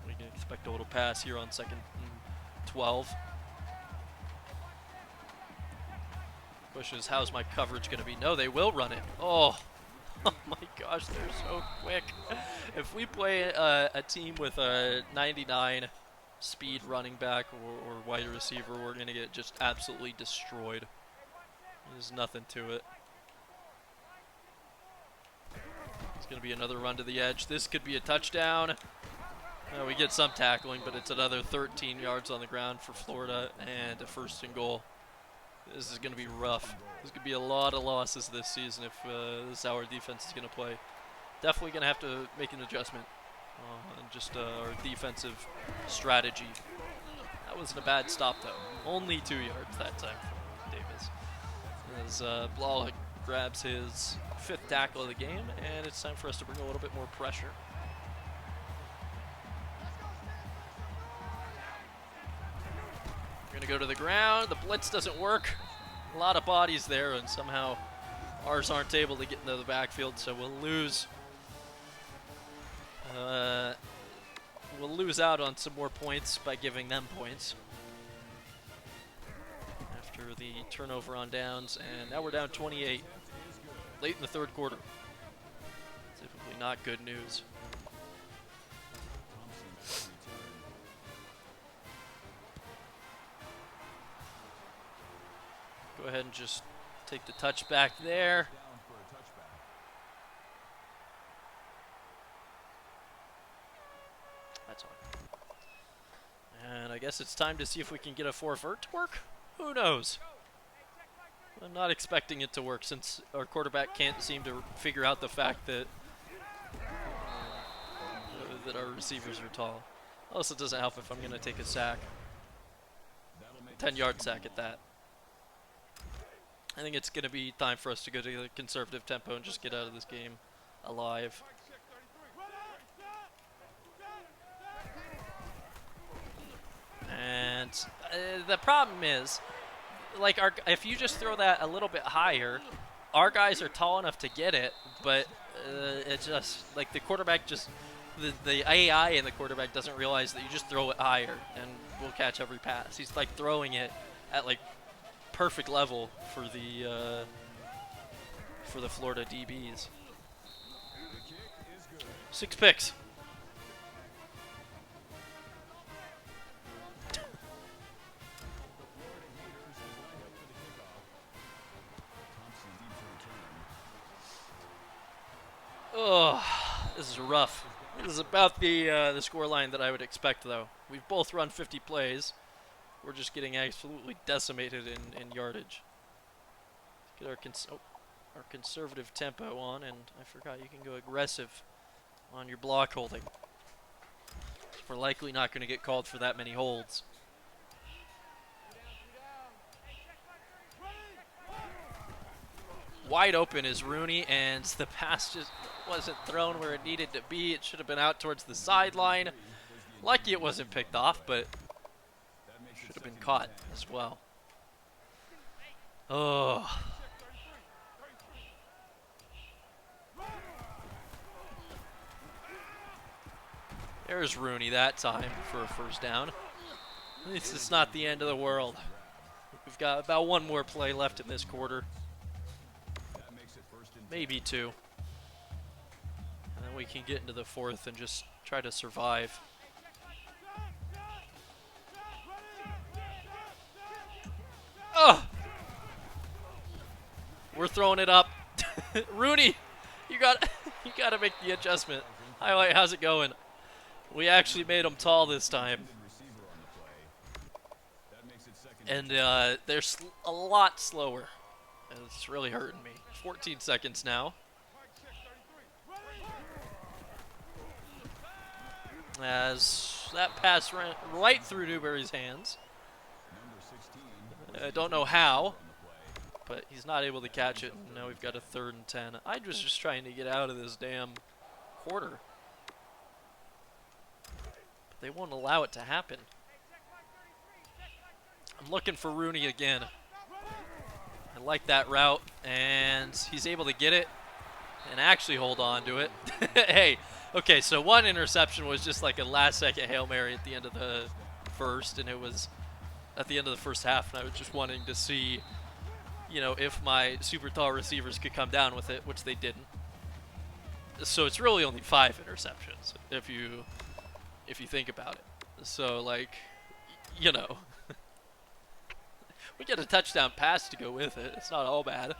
We can expect a little pass here on 2nd and 12. Question is, how's my coverage going to be? No, they will run it. Oh my gosh, they're so quick. If we play a team with a 99 speed running back or wide receiver, we're going to get just absolutely destroyed. There's nothing to it. It's going to be another run to the edge. This could be a touchdown. We get some tackling, but it's another 13 yards on the ground for Florida and a 1st and goal. This is going to be rough. There's going to be a lot of losses this season if this is how our defense is going to play. Definitely going to have to make an adjustment on just our defensive strategy. That wasn't a bad stop, though. Only 2 yards that time for Davis. As Blalock grabs his 5th tackle of the game, and it's time for us to bring a little bit more pressure. We're going to go to the ground. The blitz doesn't work. A lot of bodies there, and somehow ours aren't able to get into the backfield, so we'll lose. We'll lose out on some more points by giving them points after the turnover on downs, and now we're down 28 late in the 3rd quarter. Typically not good news. Go ahead and just take the touchback there. That's on. And I guess it's time to see if we can get a 4-vert to work. Who knows? I'm not expecting it to work since our quarterback can't seem to figure out the fact that that our receivers are tall. Also, it doesn't help if I'm going to take a sack. 10-yard sack at that. I think it's going to be time for us to go to the conservative tempo and just get out of this game alive. And the problem is, like, if you just throw that a little bit higher, our guys are tall enough to get it, but it just, like, the quarterback just, the AI in the quarterback doesn't realize that you just throw it higher and we'll catch every pass. He's, like, throwing it at, like, perfect level for the Florida DBs. 6 picks. Oh, this is rough. This is about the score line that I would expect, though. We've both run 50 plays. We're just getting absolutely decimated in yardage. Get our conservative tempo on, and I forgot you can go aggressive on your block holding. We're likely not going to get called for that many holds. Wide open is Rooney, and the pass just wasn't thrown where it needed to be. It should have been out towards the sideline. Lucky it wasn't picked off, but should have been caught as well. Oh. There's Rooney that time for a first down. At least it's not the end of the world. We've got about one more play left in this quarter. Maybe two. And then we can get into the fourth and just try to survive. Oh! We're throwing it up. Rooney, you got to make the adjustment. Highlight, how's it going? We actually made them tall this time. And they're a lot slower. And it's really hurting me. 14 seconds now. As that pass ran right through Newberry's hands. I don't know how, but he's not able to catch it. Now we've got a 3rd and 10. I was just trying to get out of this damn quarter. But they won't allow it to happen. I'm looking for Rooney again. I like that route, and he's able to get it and actually hold on to it. Hey, okay, so one interception was just like a last-second Hail Mary at the end of the first, and it was at the end of the first half, and I was just wanting to see, you know, if my super tall receivers could come down with it, which they didn't. So it's really only 5 interceptions, if you think about it. So, like, you know. We get a touchdown pass to go with it. It's not all bad.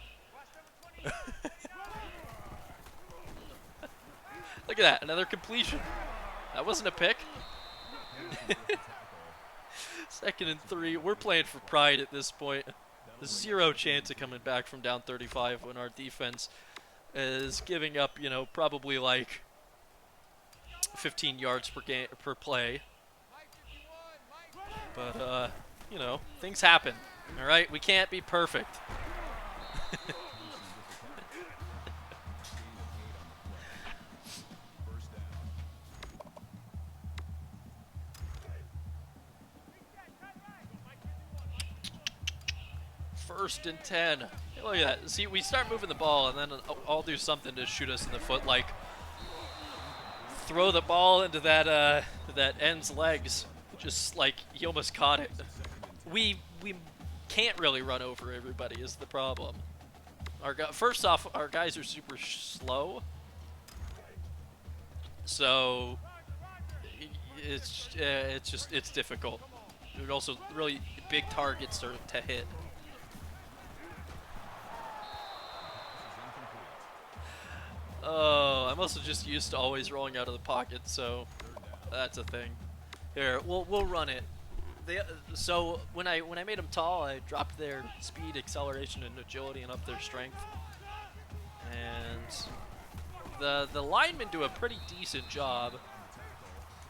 Look at that, another completion. That wasn't a pick. 2nd and 3. We're playing for pride at this point. There's 0 chance of coming back from down 35 when our defense is giving up, you know, probably like 15 yards per play. But, you know, things happen. All right, we can't be perfect. First and 10. Hey, look at that. See, we start moving the ball, and then I'll do something to shoot us in the foot, like throw the ball into that end's legs. Just like he almost caught it. We can't really run over everybody is the problem. First off, our guys are super slow, so it's difficult. There's also really big targets to hit. Oh, I'm also just used to always rolling out of the pocket, so that's a thing. Here, we'll run it. So when I made them tall, I dropped their speed, acceleration, and agility, and up their strength. And the linemen do a pretty decent job,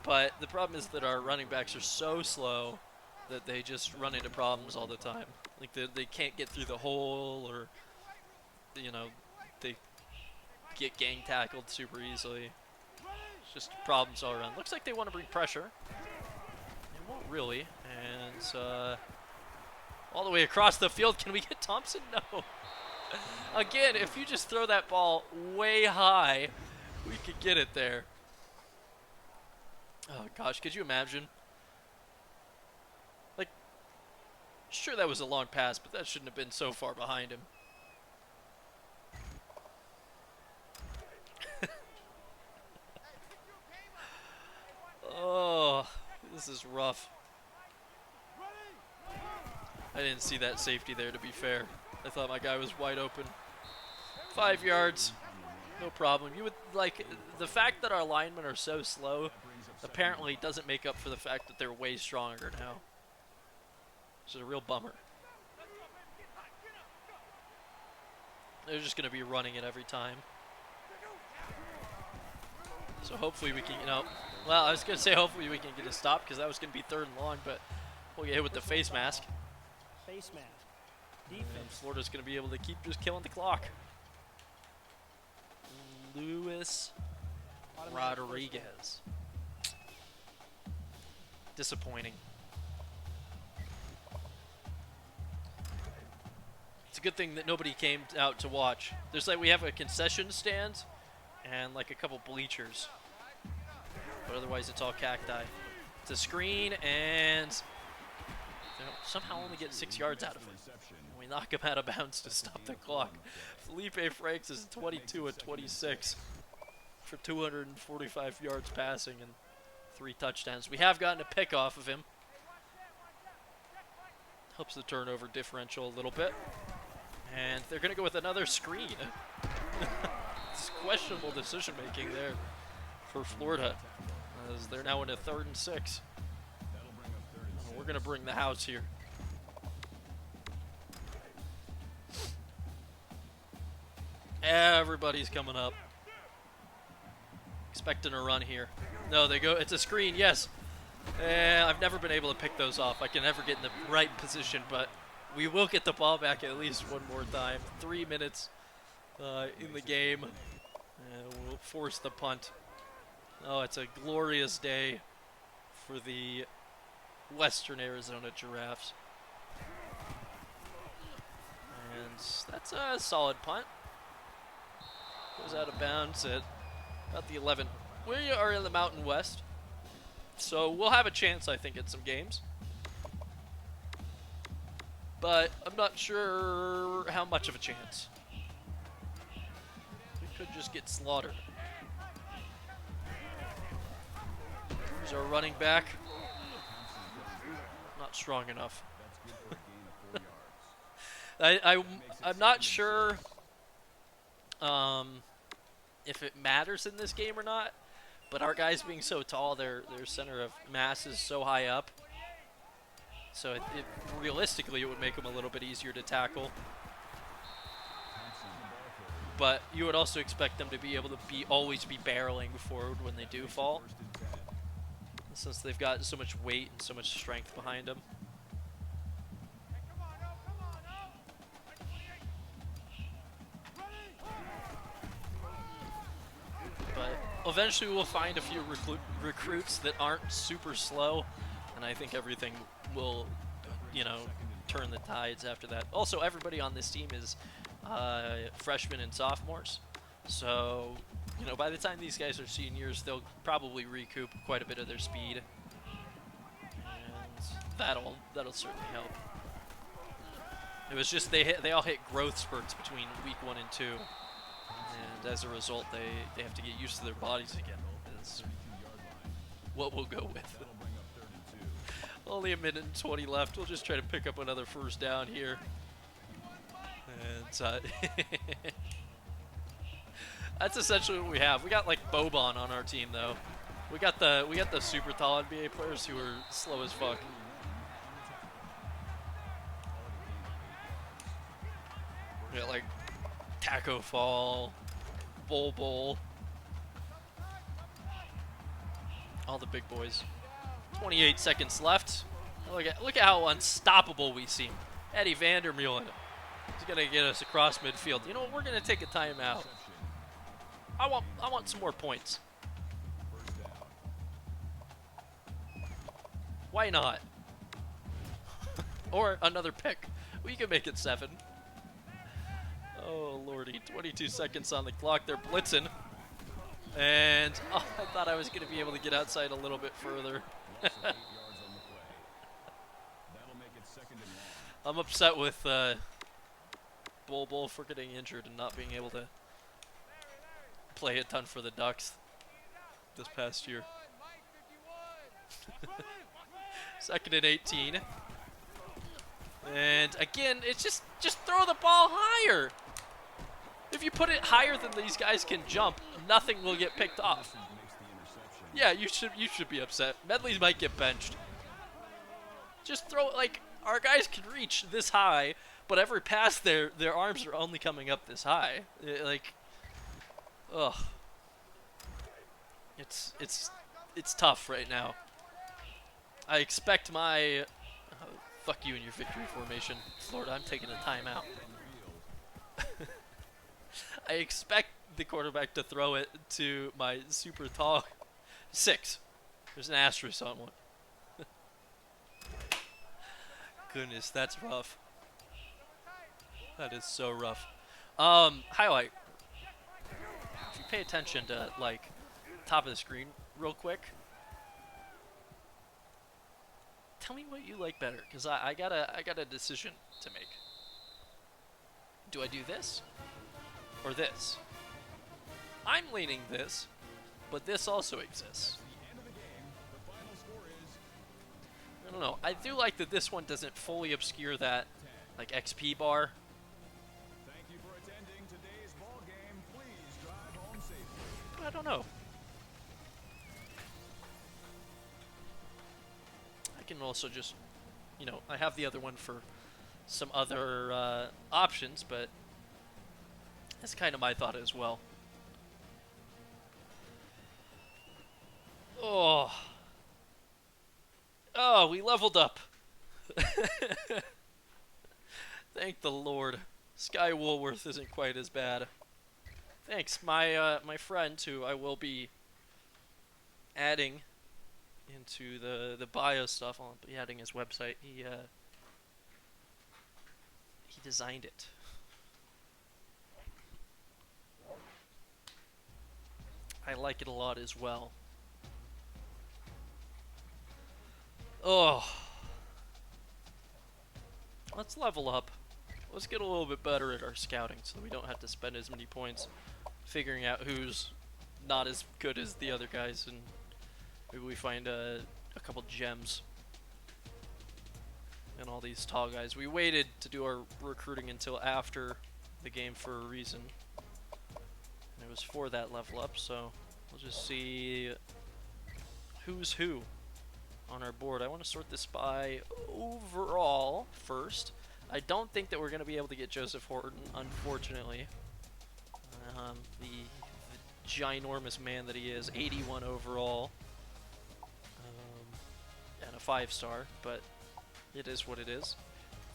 but the problem is that our running backs are so slow that they just run into problems all the time. Like they can't get through the hole, or you know, they get gang tackled super easily. It's just problems all around. Looks like they want to bring pressure. They won't really. And all the way across the field. Can we get Thompson? No. Again, if you just throw that ball way high, we could get it there. Oh gosh, could you imagine? Like, sure that was a long pass, but that shouldn't have been so far behind him. Oh, this is rough. I didn't see that safety there, to be fair. I thought my guy was wide open. 5 yards. No problem. You would like the fact that our linemen are so slow apparently doesn't make up for the fact that they're way stronger now. Which is a real bummer. They're just going to be running it every time. So hopefully we can, well, I was going to say hopefully we can get a stop because that was going to be 3rd and long, but we'll get hit with the face mask. Face mask. And Defense. Florida's going to be able to keep just killing the clock. Luis Automatic first down. Rodriguez. Disappointing. It's a good thing that nobody came out to watch. There's like, we have a concession stand and like a couple bleachers. But otherwise it's all cacti. It's a screen and they somehow only get 6 yards out of it. We knock him out of bounds to stop the clock. Felipe Franks is 22 and 26 for 245 yards passing and 3 touchdowns. We have gotten a pick off of him. Helps the turnover differential a little bit. And they're going to go with another screen. It's questionable decision making there for Florida, as they're now in a 3rd and 6. We're going to bring the house here. Everybody's coming up. Expecting a run here. No, they go. It's a screen, yes. I've never been able to pick those off. I can never get in the right position, but we will get the ball back at least one more time. 3 minutes in the game. We'll force the punt. Oh, it's a glorious day for the Western Arizona Giraffes. And that's a solid punt. Goes out of bounds at about the 11. We are in the Mountain West, so we'll have a chance, I think, at some games. But I'm not sure how much of a chance. We could just get slaughtered. Here's our running back. Not strong enough. I'm not sure if it matters in this game or not, but our guys being so tall, their center of mass is so high up. So realistically, it would make them a little bit easier to tackle. But you would also expect them to be able to always be barreling forward when they do fall, since they've got so much weight and so much strength behind them. But eventually we'll find a few recruits that aren't super slow, and I think everything will, turn the tides after that. Also, everybody on this team is freshmen and sophomores, so by the time these guys are seniors, they'll probably recoup quite a bit of their speed, and that'll certainly help. It was just they all hit growth spurts between week 1 and 2, and as a result, they have to get used to their bodies again. Is what we'll go with. Only a minute and 20 left. We'll just try to pick up another first down here. And that's essentially what we have. We got like Boban on our team though. We got the super tall NBA players who are slow as fuck. We got like Taco Fall, Bol, all the big boys. 28 seconds left. Look at how unstoppable we seem. Eddie Vandermeulen. He's gonna get us across midfield. You know what? We're gonna take a timeout. I want some more points. Why not? Or another pick. We can make it 7. Oh lordy, 22 seconds on the clock. They're blitzing. And I thought I was gonna be able to get outside a little bit further. I'm upset with Bol for getting injured and not being able to play a ton for the Ducks this past year. 2nd and 18. And again, it's just throw the ball higher. If if you put it higher than these guys can jump, nothing will get picked off. Yeah, you should be upset. Medley might get benched. Just throw it, like, our guys can reach this high, but every pass their arms are only coming up this high. Like, ugh. It's tough right now. I expect my fuck you in your victory formation, Florida. I'm taking a timeout. I expect the quarterback to throw it to my super tall 6. There's an asterisk on one. Goodness, that's rough. That is so rough. Highlight. If you pay attention to, like, top of the screen real quick, tell me what you like better, because I got a decision to make. Do I do this or this? I'm leaning this, but this also exists. I don't know. I do like that this one doesn't fully obscure that, like, XP bar. Thank you for attending today's ball game. Please drive home safely. But I don't know. I can also just, you know, I have the other one for some other options, but that's kind of my thought as well. Oh. Oh, we leveled up. Thank the Lord. Sky Woolworth isn't quite as bad. Thanks, my friend, who I will be adding into the bio stuff. I'll be adding his website. He designed it. I like it a lot as well. Oh. Let's level up. Let's get a little bit better at our scouting so that we don't have to spend as many points figuring out who's not as good as the other guys, and maybe we find a couple gems and all these tall guys. We waited to do our recruiting until after the game for a reason, and it was for that level up, so we'll just see who's who on our board. I want to sort this by overall first. I don't think that we're going to be able to get Joseph Horton, unfortunately. The ginormous man that he is, 81 overall, and a 5-star, but it is what it is.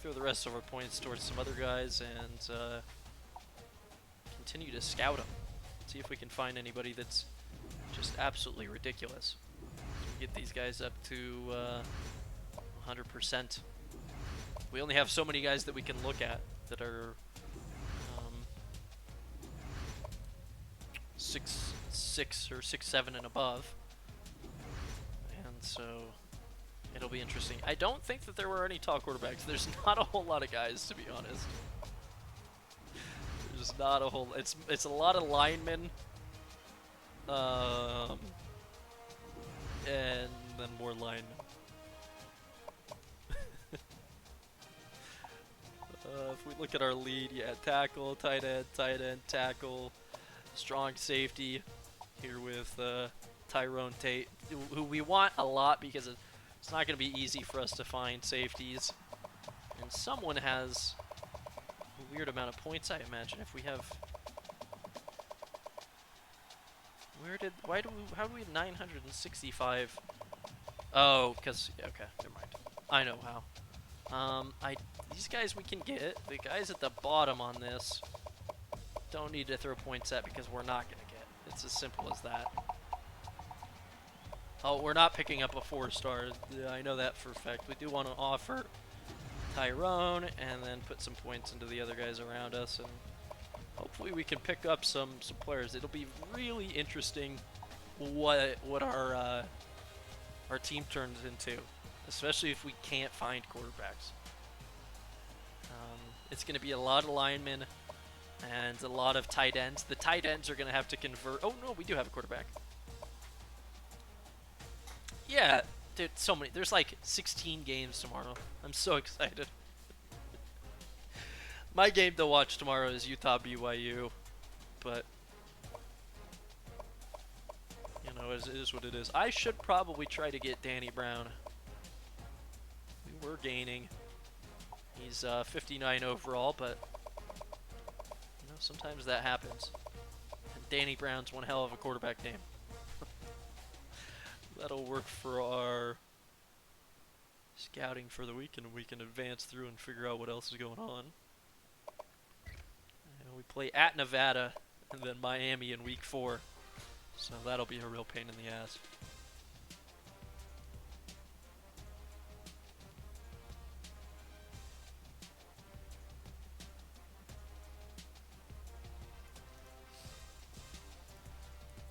Throw the rest of our points towards some other guys and continue to scout them. See if we can find anybody that's just absolutely ridiculous. Get these guys up to 100%. We only have so many guys that we can look at that are 6'6" or 6'7" and above, and so it'll be interesting. I don't think that there were any tall quarterbacks. There's not a whole lot of guys, to be honest. There's not a whole. It's a lot of linemen. And then more linemen. If we look at our lead, yeah, tackle, tight end, tackle, strong safety. Here with Tyrone Tate, who we want a lot because it's not going to be easy for us to find safeties. And someone has a weird amount of points, I imagine. If we have, how do we have 965? Oh, because, okay, never mind. I know how. These guys we can get. The guys at the bottom on this don't need to throw points at because we're not going to get. It's as simple as that. Oh, we're not picking up a 4-star. Yeah, I know that for a fact. We do want to offer Tyrone and then put some points into the other guys around us, and hopefully we can pick up some players. It'll be really interesting what our team turns into, especially if we can't find quarterbacks. It's going to be a lot of linemen and a lot of tight ends. The tight ends are going to have to convert. Oh no, we do have a quarterback. Yeah, dude, so many. There's like 16 games tomorrow. I'm so excited. My game to watch tomorrow is Utah BYU. but you know, it is what it is. I should probably try to get Danny Brown. We were gaining. He's 59 overall, but you know, sometimes that happens. And Danny Brown's one hell of a quarterback name. That'll work for our scouting for the week, and we can advance through and figure out what else is going on. And we play at Nevada and then Miami in week 4, so that'll be a real pain in the ass.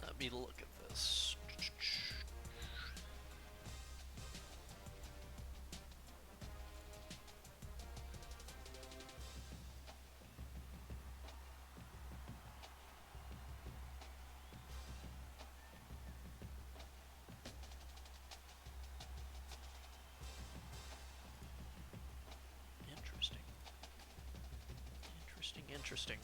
Let me look at this. Interesting.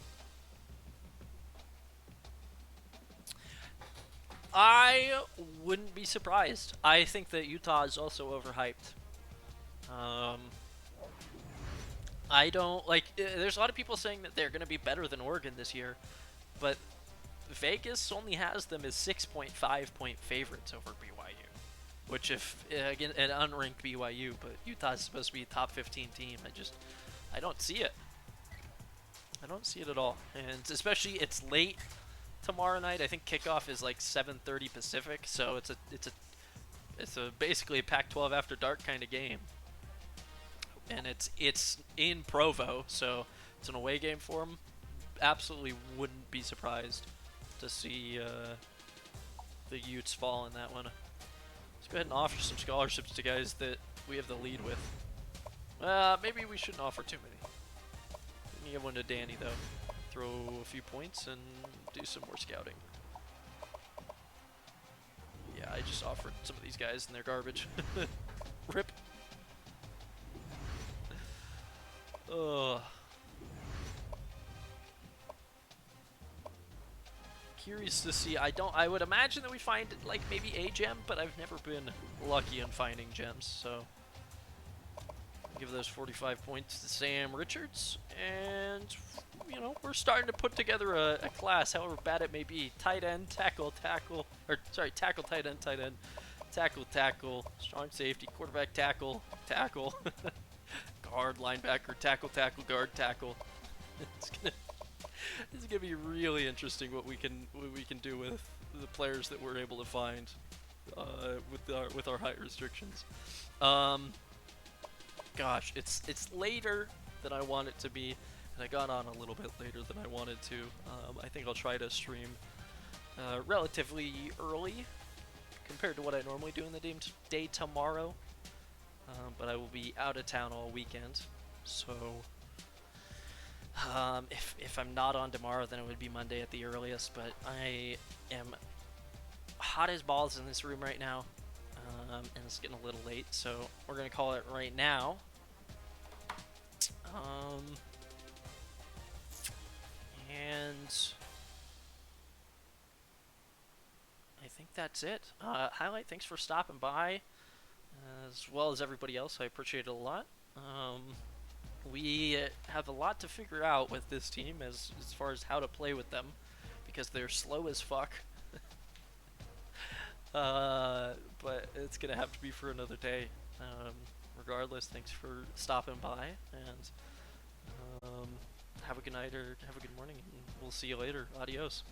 I wouldn't be surprised. I think that Utah is also overhyped. I don't like. There's a lot of people saying that they're going to be better than Oregon this year, but Vegas only has them as 6.5 point favorites over BYU. Which, if again, an unranked BYU, but Utah's supposed to be a top 15 team. I don't see it. I don't see it at all, and especially it's late tomorrow night. I think kickoff is like 7:30 Pacific, so it's a basically a Pac-12 after dark kind of game, and it's in Provo, so it's an away game for them. Absolutely wouldn't be surprised to see the Utes fall in that one. Let's go ahead and offer some scholarships to guys that we have the lead with. Maybe we shouldn't offer too many. Give one to Danny though. Throw a few points and do some more scouting. Yeah, I just offered some of these guys and they're garbage. Rip. Ugh. Curious to see. I would imagine that we find like maybe a gem, but I've never been lucky in finding gems, so give those 45 points to Sam Richards, and you know, we're starting to put together a class, however bad it may be. Tight end, tackle, tackle, tight end, tackle, strong safety, quarterback, tackle, guard, linebacker, tackle, guard, tackle. It's gonna be really interesting what we can do with the players that we're able to find with our height restrictions. Gosh, it's later than I want it to be, and I got on a little bit later than I wanted to. I think I'll try to stream relatively early compared to what I normally do in the day tomorrow, but I will be out of town all weekend, so if I'm not on tomorrow, then it would be Monday at the earliest, but I am hot as balls in this room right now. And it's getting a little late, so we're gonna call it right now. And I think that's it. Highlight, thanks for stopping by, as well as everybody else. I appreciate it a lot. We have a lot to figure out with this team as far as how to play with them, because they're slow as fuck. But it's gonna have to be for another day. Regardless, thanks for stopping by, and have a good night or have a good morning, and we'll see you later. Adios.